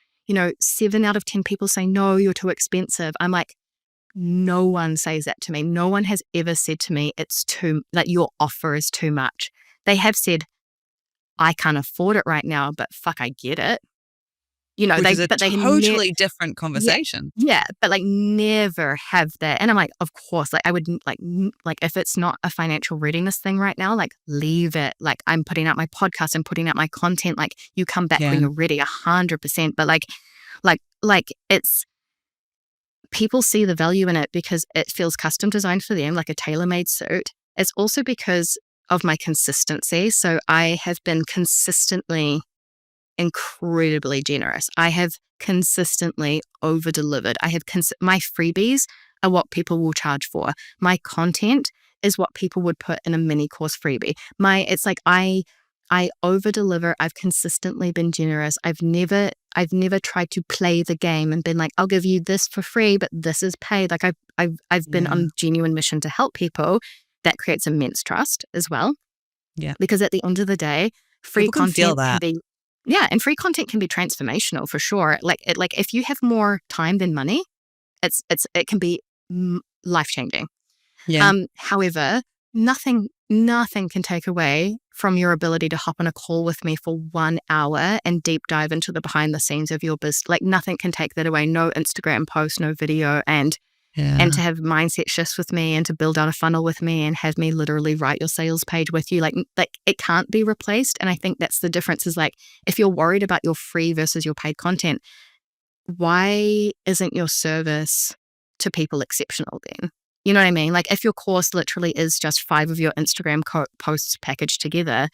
7 out of 10 people say, no, you're too expensive. I'm like, no one says that to me. No one has ever said to me, your offer is too much. They have said, I can't afford it right now, but fuck, I get it. Which is a totally different conversation. Yeah, but never have that. And I'm like, of course, I would like if it's not a financial readiness thing right now, leave it. I'm putting out my podcast and putting out my content. You come back when you're ready, 100%. But it's, people see the value in it because it feels custom designed for them, like a tailor-made suit. It's also because of my consistency. So I have been consistently incredibly generous. I have consistently over-delivered. My freebies are what people will charge for. My content is what people would put in a mini course freebie. I over-deliver. I've consistently been generous. I've never tried to play the game and been like, I'll give you this for free, but this is paid. I've been on a genuine mission to help people. That creates immense trust as well. Yeah. Because at the end of the day, free content can be. Yeah, and free content can be transformational for sure. If you have more time than money, it can be life-changing. Yeah. However, nothing can take away from your ability to hop on a call with me for 1 hour and deep dive into the behind the scenes of your business. Nothing can take that away. No Instagram post, no video, and to have mindset shifts with me and to build out a funnel with me and have me literally write your sales page with you. It can't be replaced. And I think that's the difference is if you're worried about your free versus your paid content, why isn't your service to people exceptional then? You know what I mean? If your course literally is just 5 of your Instagram posts packaged together,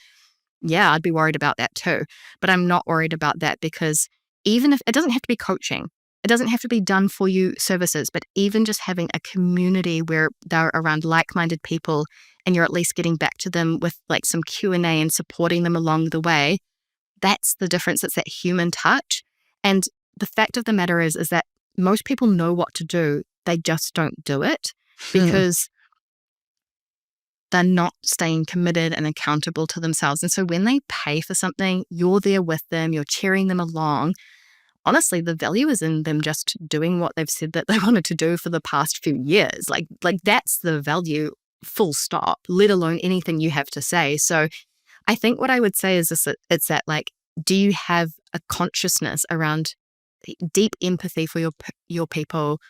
yeah, I'd be worried about that too. But I'm not worried about that because even if it doesn't have to be coaching, it doesn't have to be done for you services, but even just having a community where they're around like-minded people and you're at least getting back to them with like some Q&A and supporting them along the way, that's the difference. It's that human touch. And the fact of the matter is that most people know what to do. They just don't do it because they're not staying committed and accountable to themselves. And so when they pay for something, you're there with them, you're cheering them along. Honestly, the value is in them just doing what they've said that they wanted to do for the past few years. Like that's the value, full stop, let alone anything you have to say. So I think what I would say is this, it's that like, do you have a consciousness around deep empathy for your people,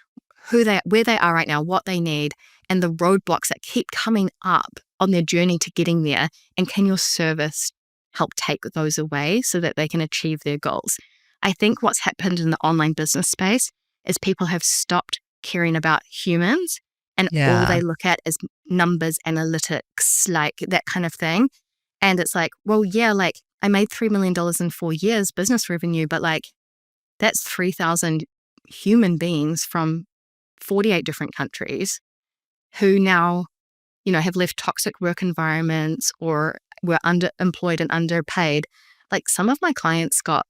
where they are right now, what they need, and the roadblocks that keep coming up on their journey to getting there? And can your service help take those away so that they can achieve their goals? I think what's happened in the online business space is people have stopped caring about humans and all they look at is numbers, analytics, like that kind of thing. And it's like, well, yeah, like I made $3 million in 4 years business revenue, but like that's 3,000 human beings from 48 different countries who now, have left toxic work environments or were underemployed and underpaid. Like some of my clients got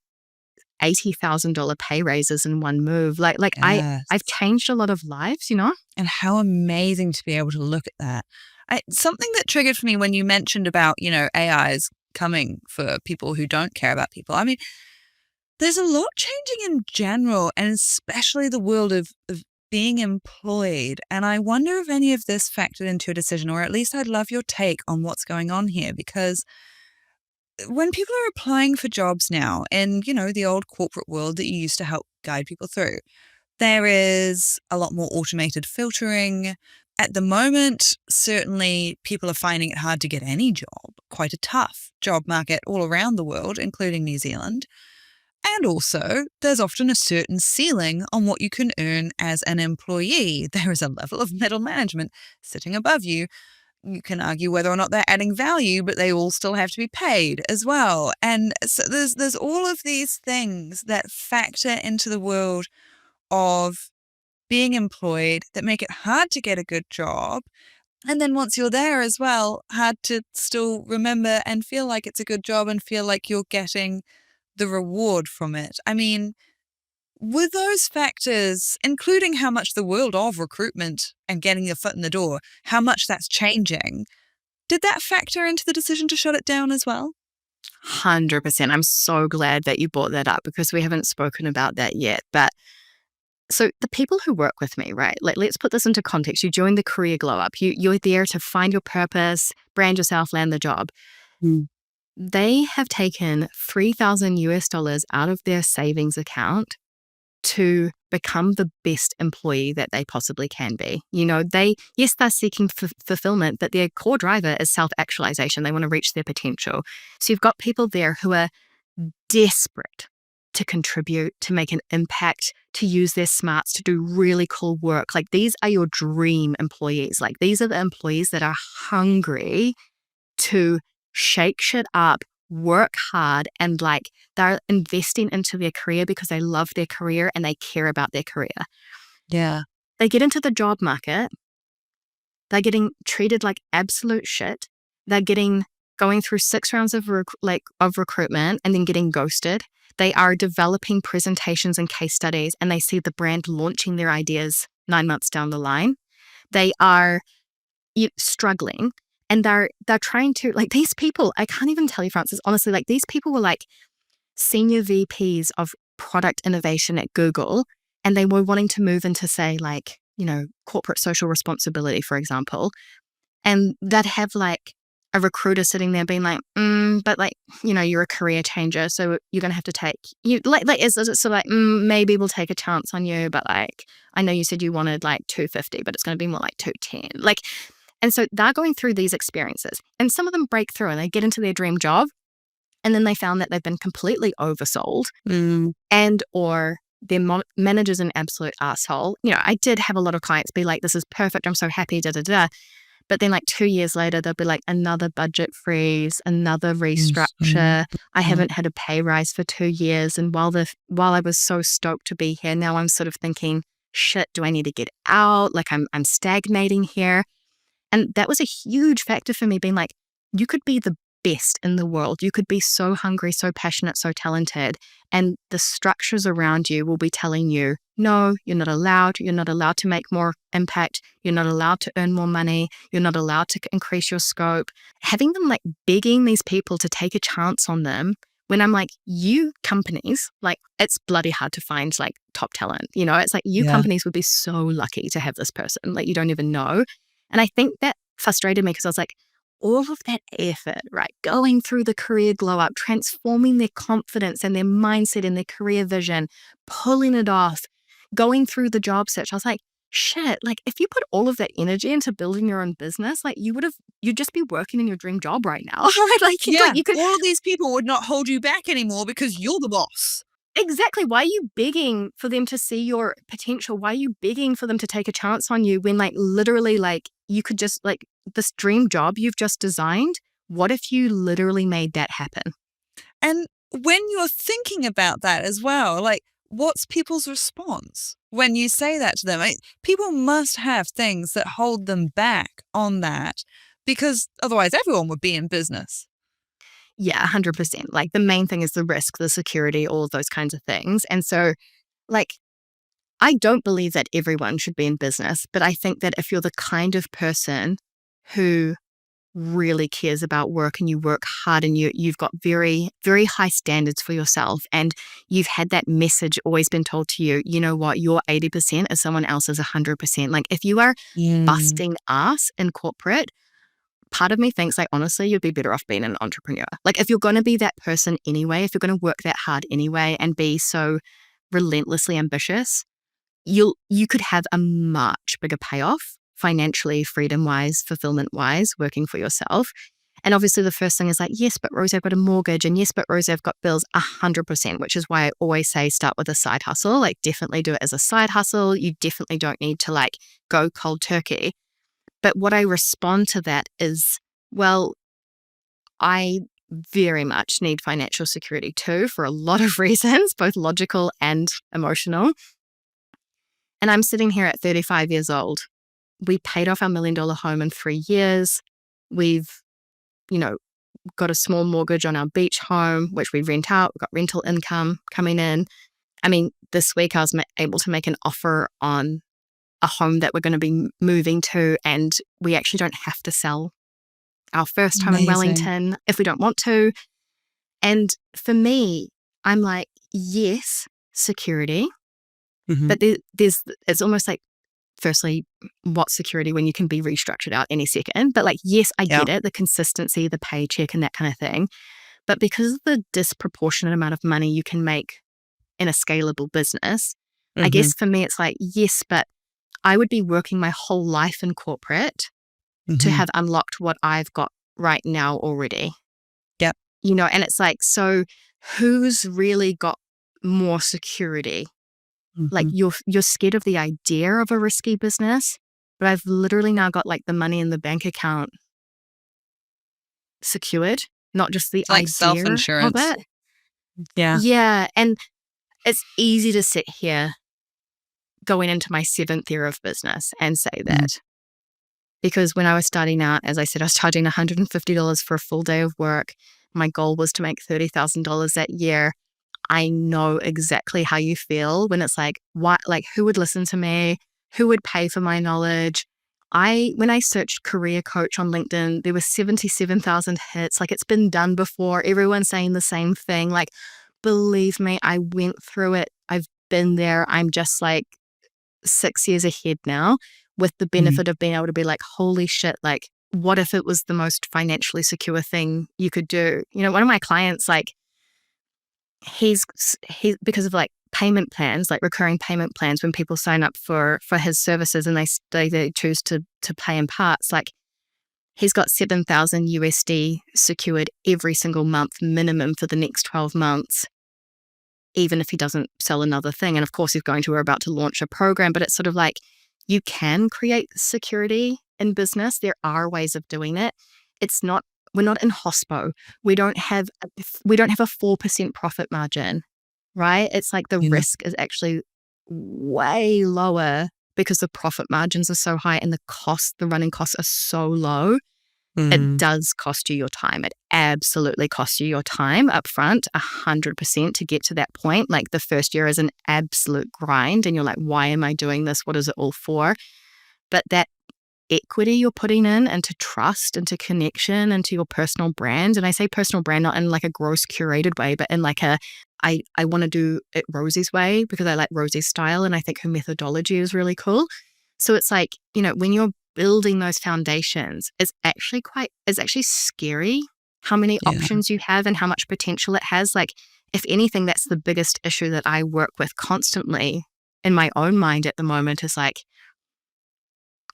$80,000 pay raises in one move. I've changed a lot of lives, And how amazing to be able to look at that. Something that triggered for me when you mentioned about, AI is coming for people who don't care about people. I mean, there's a lot changing in general, and especially the world of being employed. And I wonder if any of this factored into a decision, or at least I'd love your take on what's going on here, because when people are applying for jobs now in, the old corporate world that you used to help guide people through, there is a lot more automated filtering. At the moment, certainly people are finding it hard to get any job, quite a tough job market all around the world, including New Zealand. And also, there's often a certain ceiling on what you can earn as an employee. There is a level of middle management sitting above you. You can argue whether or not they're adding value, but they all still have to be paid as well. And so there's all of these things that factor into the world of being employed that make it hard to get a good job. And then once you're there as well, hard to still remember and feel like it's a good job and feel like you're getting the reward from it. I mean, were those factors, including how much the world of recruitment and getting your foot in the door, how much that's changing, did that factor into the decision to shut it down as well? 100%. I'm so glad that you brought that up because we haven't spoken about that yet. But so the people who work with me, right? Let's put this into context. You joined the career glow up. You're there to find your purpose, brand yourself, land the job. They have taken $3,000 out of their savings account to become the best employee that they possibly can be. They're seeking fulfillment, but their core driver is self-actualization. They want to reach their potential. So you've got people there who are desperate to contribute, to make an impact, to use their smarts, to do really cool work. Like these are your dream employees. Like these are the employees that are hungry to shake shit up, work hard, and like they're investing into their career because they love their career and they care about their career. Yeah. They get into the job market. They're getting treated like absolute shit. They're going through 6 rounds of recruitment and then getting ghosted. They are developing presentations and case studies, and they see the brand launching their ideas 9 months down the line. They are struggling. And they're trying to, like these people, I can't even tell you, Frances, honestly, like these people were like senior VPs of product innovation at Google, and they were wanting to move into, say, like, corporate social responsibility, for example. And they'd have like a recruiter sitting there being like, but like, you're a career changer, so you're going to have to take, maybe we'll take a chance on you, but like, I know you said you wanted like 250, but it's going to be more like 210. Like, and so they're going through these experiences, and some of them break through and they get into their dream job, and then they found that they've been completely oversold, and or their manager's an absolute asshole. I did have a lot of clients be like, "This is perfect. I'm so happy." Da da da. But then like 2 years later, there'll be like another budget freeze, another restructure. I haven't had a pay rise for 2 years. And while I was so stoked to be here, now I'm sort of thinking, shit, do I need to get out? Like I'm stagnating here. And that was a huge factor for me, being like, you could be the best in the world. You could be so hungry, so passionate, so talented. And the structures around you will be telling you, no, you're not allowed. You're not allowed to make more impact. You're not allowed to earn more money. You're not allowed to increase your scope. Having them like begging these people to take a chance on them, when I'm like, you companies, like it's bloody hard to find like top talent. You know, it's like you companies would be so lucky to have this person. Like you don't even know. And I think that frustrated me because I was like, all of that effort, right? Going through the career glow up, transforming their confidence and their mindset and their career vision, pulling it off, going through the job search. I was like, shit, like if you put all of that energy into building your own business, like you'd just be working in your dream job right now. Like you could. All of these people would not hold you back anymore because you're the boss. Exactly. Why are you begging for them to see your potential? Why are you begging for them to take a chance on you when like literally like you could just like this dream job you've just designed? What if you literally made that happen? And when you're thinking about that as well, like what's people's response when you say that to them? People must have things that hold them back on that because otherwise everyone would be in business. Yeah, 100%. Like the main thing is the risk, the security, all of those kinds of things. And so like, I don't believe that everyone should be in business, but I think that if you're the kind of person who really cares about work and you work hard and you've got very, very high standards for yourself and you've had that message always been told to you, you know what, your 80% is someone else's 100%. Like if you are busting ass in corporate, part of me thinks like, honestly, you'd be better off being an entrepreneur. Like if you're going to be that person anyway, if you're going to work that hard anyway and be so relentlessly ambitious, you could have a much bigger payoff financially, freedom-wise, fulfillment-wise, working for yourself. And obviously the first thing is like, yes, but Rosie, I've got a mortgage. And yes, but Rosie, I've got bills 100%, which is why I always say start with a side hustle. Like definitely do it as a side hustle. You definitely don't need to like go cold turkey. But what I respond to that is, well, I very much need financial security too for a lot of reasons, both logical and emotional. And I'm sitting here at 35 years old. We paid off our $1 million home in 3 years. We've, got a small mortgage on our beach home, which we rent out. We've got rental income coming in. I mean, this week I was able to make an offer on a home that we're going to be moving to, and we actually don't have to sell our first home in Wellington if we don't want to. And for me, I'm like, yes, security, but it's almost like, firstly, what security when you can be restructured out any second? But like, yes, I get it, the consistency, the paycheck and that kind of thing. But because of the disproportionate amount of money you can make in a scalable business, I guess for me, it's like, yes, but I would be working my whole life in corporate to have unlocked what I've got right now already. Yep. And it's like, so who's really got more security? Like you're scared of the idea of a risky business, but I've literally now got like the money in the bank account secured, not just the like idea self-insurance. of it. Yeah. Yeah. And it's easy to sit here going into my 7th year of business and say that. Because when I was starting out, as I said, I was charging $150 for a full day of work. My goal was to make $30,000 that year. I know exactly how you feel when it's like, what, like who would listen to me? Who would pay for my knowledge? When I searched career coach on LinkedIn, there were 77,000 hits. Like it's been done before. Everyone's saying the same thing. Like, believe me, I went through it. I've been there. I'm just like 6 years ahead now with the benefit of being able to be like, holy shit, like what if it was the most financially secure thing you could do? One of my clients, like he's because of like payment plans, like recurring payment plans, when people sign up for his services and they choose to pay in parts, like he's got $7,000 USD secured every single month minimum for the next 12 months, even if he doesn't sell another thing. And of course, we're about to launch a program, but it's sort of like you can create security in business. There are ways of doing it. We're not in hospo. We don't have a 4% profit margin, right? It's like the risk is actually way lower because the profit margins are so high and the running costs are so low. It does cost you your time. It absolutely costs you your time up front, 100% to get to that point. Like the first year is an absolute grind and you're like, why am I doing this? What is it all for? But that equity you're putting in into trust, into connection, into your personal brand. And I say personal brand, not in like a gross curated way, but in like I want to do it Rosie's way because I like Rosie's style and I think her methodology is really cool. So it's like, when you're building those foundations, it's actually scary how many options you have and how much potential it has. Like, if anything, that's the biggest issue that I work with constantly in my own mind at the moment is like,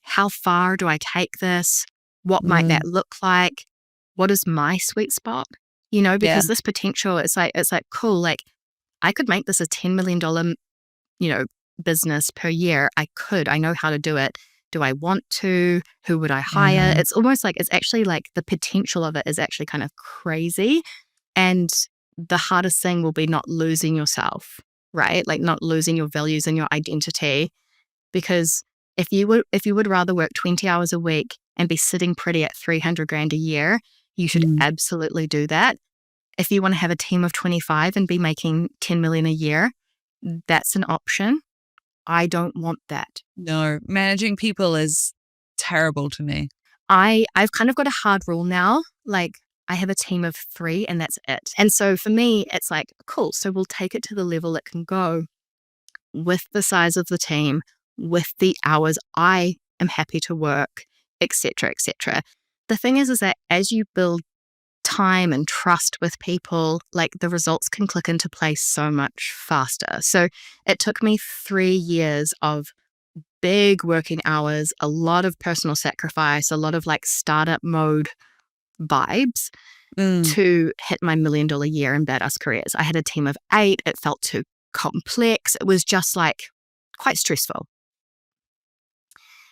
how far do I take this? What might that look like? What is my sweet spot? Because this potential, it's like, cool. Like I could make this a $10 million, business per year. I know how to do it. Do I want to? Who would I hire? It's almost like, it's actually like the potential of it is actually kind of crazy. And the hardest thing will be not losing yourself, right? Like not losing your values and your identity. Because if you would rather work 20 hours a week and be sitting pretty at 300 grand a year, you should absolutely do that. If you want to have a team of 25 and be making 10 million a year, that's an option. I don't want that. No, managing people is terrible to me. I've kind of got a hard rule now. Like I have a team of 3 and that's it. And so for me, it's like, cool. So we'll take it to the level it can go with the size of the team, with the hours I am happy to work, etc., etc. The thing is that as you build time and trust with people, like the results can click into place so much faster. So it took me 3 years of big working hours, a lot of personal sacrifice, a lot of like startup mode vibes to hit my $1 million year in Badass Careers. I had a team of 8. It felt too complex. It was just like quite stressful.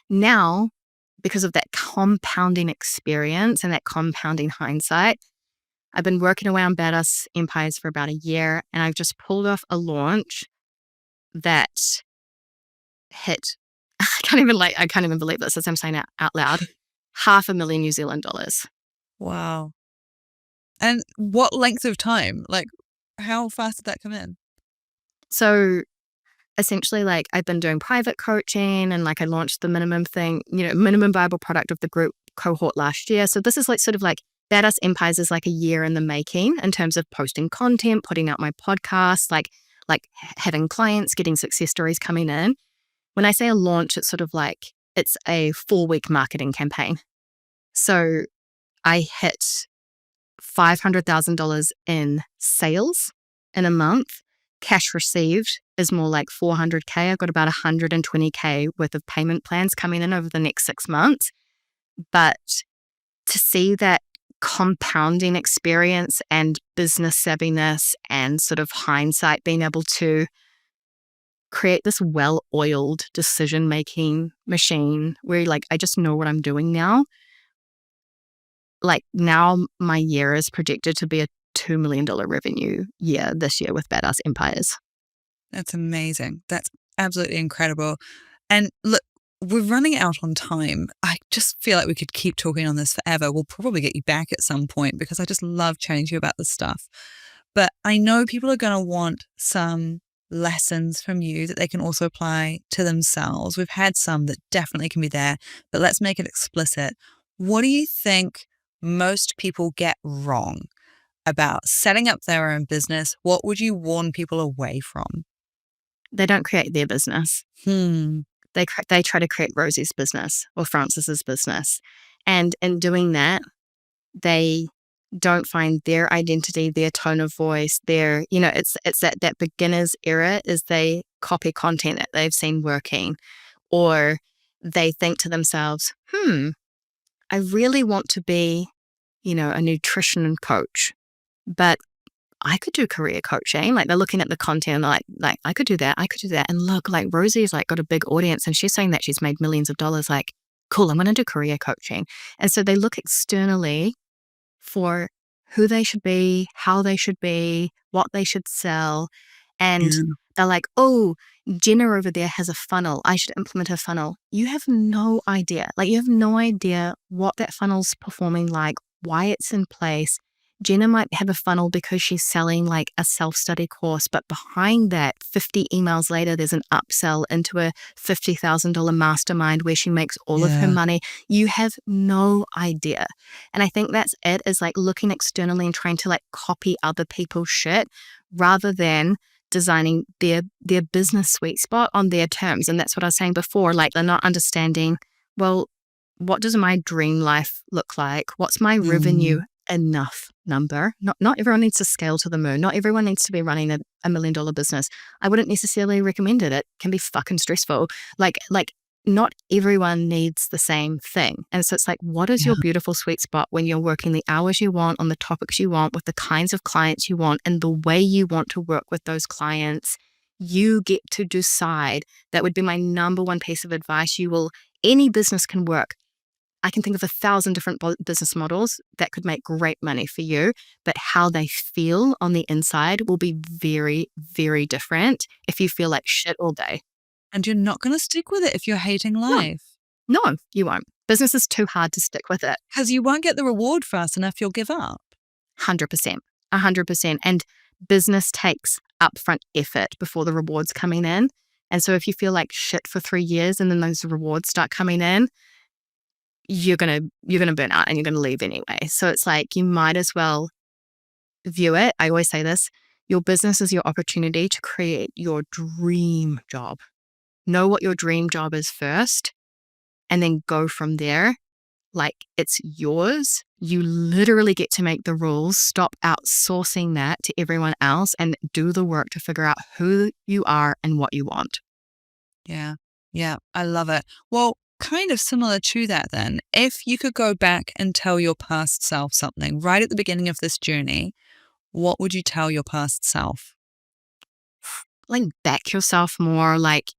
Now, because of that compounding experience and that compounding hindsight, I've been working away on Badass Empires for about a year, and I've just pulled off a launch that hit, I can't even believe this as I'm saying it out loud, $500,000 New Zealand dollars. Wow. And what length of time? Like, how fast did that come in? So essentially, like I've been doing private coaching and like I launched the minimum viable product of the group cohort last year. So this is like sort of like Badass Empires is like a year in the making in terms of posting content, putting out my podcast, like having clients, getting success stories coming in. When I say a launch, it's sort of like it's a 4-week marketing campaign. So I hit $500,000 in sales in a month. Cash received is more like $400K. I've got about $120K worth of payment plans coming in over the next 6 months. But to see that compounding experience and business savviness and sort of hindsight, being able to create this well-oiled decision-making machine where like I just know what I'm doing now. Like now my year is projected to be a $2 million revenue year this year with Badass Empires. That's amazing. That's absolutely incredible. And look, we're running out on time. I just feel like we could keep talking on this forever. We'll probably get you back at some point because I just love chatting to you about this stuff. But I know people are going to want some lessons from you that they can also apply to themselves. We've had some that definitely can be there, but let's make it explicit. What do you think most people get wrong about setting up their own business? What would you warn people away from? They don't create their business. They try to create Rosie's business or Frances's business. And in doing that, they don't find their identity, their tone of voice, it's that beginner's era is they copy content that they've seen working, or they think to themselves, I really want to be, a nutrition coach, but I could do career coaching. Like they're looking at the content and they're like, I could do that. And look, like Rosie's like got a big audience and she's saying that she's made millions of dollars. Like cool, I'm going to do career coaching. And so they look externally for who they should be, how they should be, what they should sell. And they're like, oh, Jenna over there has a funnel. I should implement her funnel. You have no idea. Like, you have no idea what that funnel's performing like, why it's in place. Jenna might have a funnel because she's selling like a self-study course, but behind that, 50 emails later, there's an upsell into a $50,000 mastermind where she makes all of her money. You have no idea. And I think that's it, is like looking externally and trying to like copy other people's shit rather than designing their business sweet spot on their terms. And that's what I was saying before, like they're not understanding, well, what does my dream life look like? What's my revenue enough number? Not everyone needs to scale to the moon. Not everyone needs to be running a $1 million business. I wouldn't necessarily recommend it. It can be fucking stressful. Like not everyone needs the same thing. And so it's like, what is your beautiful sweet spot when you're working the hours you want on the topics you want with the kinds of clients you want and the way you want to work with those clients? You get to decide. That would be my number one piece of advice. Any business can work. I can think of 1,000 different business models that could make great money for you, but how they feel on the inside will be very, very different if you feel like shit all day. And you're not going to stick with it if you're hating life. No, you won't. Business is too hard to stick with it. Because you won't get the reward fast enough, you'll give up. 100%. 100%. And business takes upfront effort before the rewards coming in. And so if you feel like shit for 3 years and then those rewards start coming in, you're gonna burn out and you're gonna leave anyway. So it's like, you might as well view it. I always say this, your business is your opportunity to create your dream job. Know what your dream job is first and then go from there. Like, it's yours. You literally get to make the rules. Stop outsourcing that to everyone else and do the work to figure out who you are and what you want. Yeah, I love it. Well, kind of similar to that then, if you could go back and tell your past self something right at the beginning of this journey, what would you tell your past self? Like, back yourself more. Like,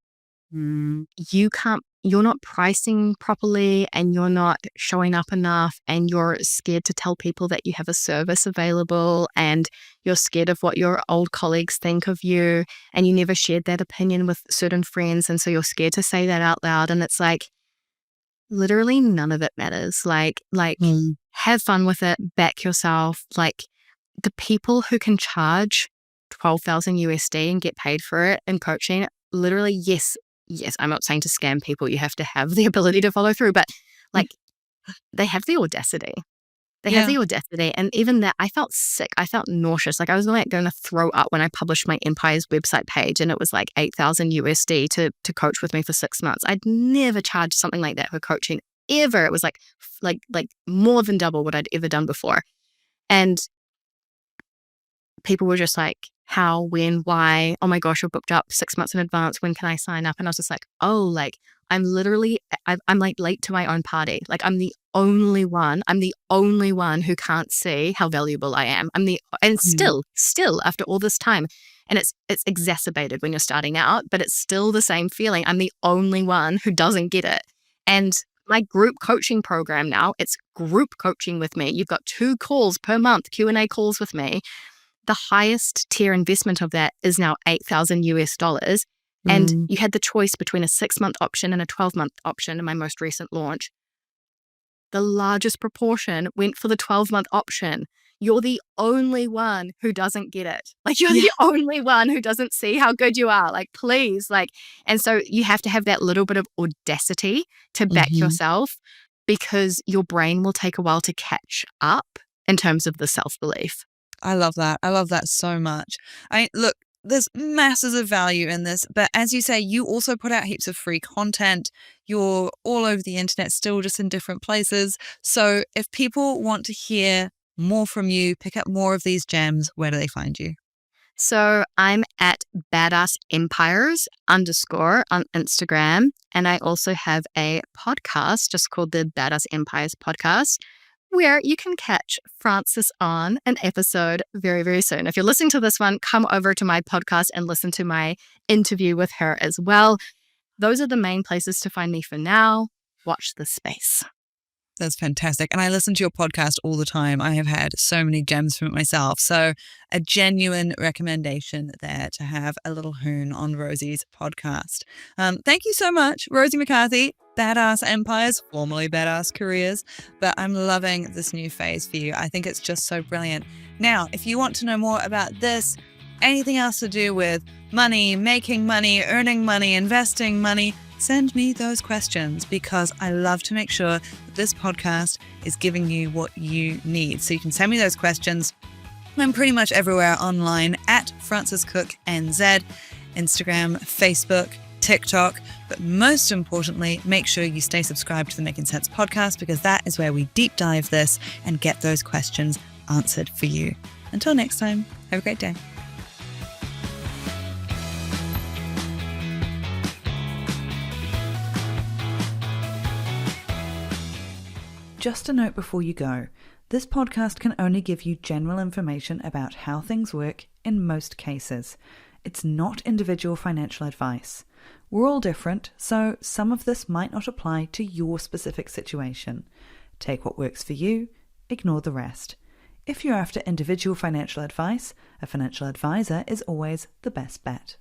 you're not pricing properly and you're not showing up enough and you're scared to tell people that you have a service available and you're scared of what your old colleagues think of you and you never shared that opinion with certain friends. And so you're scared to say that out loud. And it's like, literally none of it matters. Like have fun with it, back yourself. Like, the people who can charge 12,000 USD and get paid for it in coaching, literally, yes, I'm not saying to scam people. You have to have the ability to follow through, but like, they have the audacity. They have the audacity. And even that, I felt sick. I felt nauseous. Like, I was like going to throw up when I published my Empire's website page and it was like 8,000 USD to coach with me for 6 months. I'd never charged something like that for coaching ever. It was like more than double what I'd ever done before. And people were just like, how, when, why? Oh my gosh, you're booked up 6 months in advance. When can I sign up? And I was just like, oh, like, I'm like late to my own party. Like, I'm the only one who can't see how valuable I am. Still after all this time, and it's exacerbated when you're starting out, but it's still the same feeling. I'm the only one who doesn't get it. And my group coaching program now, it's group coaching with me. You've got 2 calls per month, Q&A calls with me. The highest tier investment of that is now $8,000 US. And you had the choice between a 6-month option and a 12-month option in my most recent launch. The largest proportion went for the 12-month option. You're the only one who doesn't get it. Like, you're the only one who doesn't see how good you are. Like, please. Like, and so you have to have that little bit of audacity to back yourself, because your brain will take a while to catch up in terms of the self-belief. I love that. I love that so much. Look, there's masses of value in this, but as you say, you also put out heaps of free content. You're all over the internet, still just in different places. So if people want to hear more from you, pick up more of these gems, where do they find you? So I'm at badassempires_ on Instagram. And I also have a podcast just called the Badass Empires Podcast, where you can catch Frances on an episode very, very soon. If you're listening to this one, come over to my podcast and listen to my interview with her as well. Those are the main places to find me for now. watch this space. That's fantastic. And I listen to your podcast all the time. I have had so many gems from it myself. So a genuine recommendation there to have a little hoon on Rosie's podcast. Thank you so much, Rosie McCarthy, Badass Empires, formerly Badass Careers. But I'm loving this new phase for you. I think it's just so brilliant. Now, if you want to know more about this, anything else to do with money, making money, earning money, investing money, send me those questions, because I love to make sure that this podcast is giving you what you need. So you can send me those questions. I'm pretty much everywhere online at Frances Cook NZ, Instagram, Facebook, TikTok. But most importantly, make sure you stay subscribed to the Making Sense podcast, because that is where we deep dive this and get those questions answered for you. Until next time, have a great day. Just a note before you go, this podcast can only give you general information about how things work in most cases. It's not individual financial advice. We're all different, so some of this might not apply to your specific situation. Take what works for you, ignore the rest. If you're after individual financial advice, a financial advisor is always the best bet.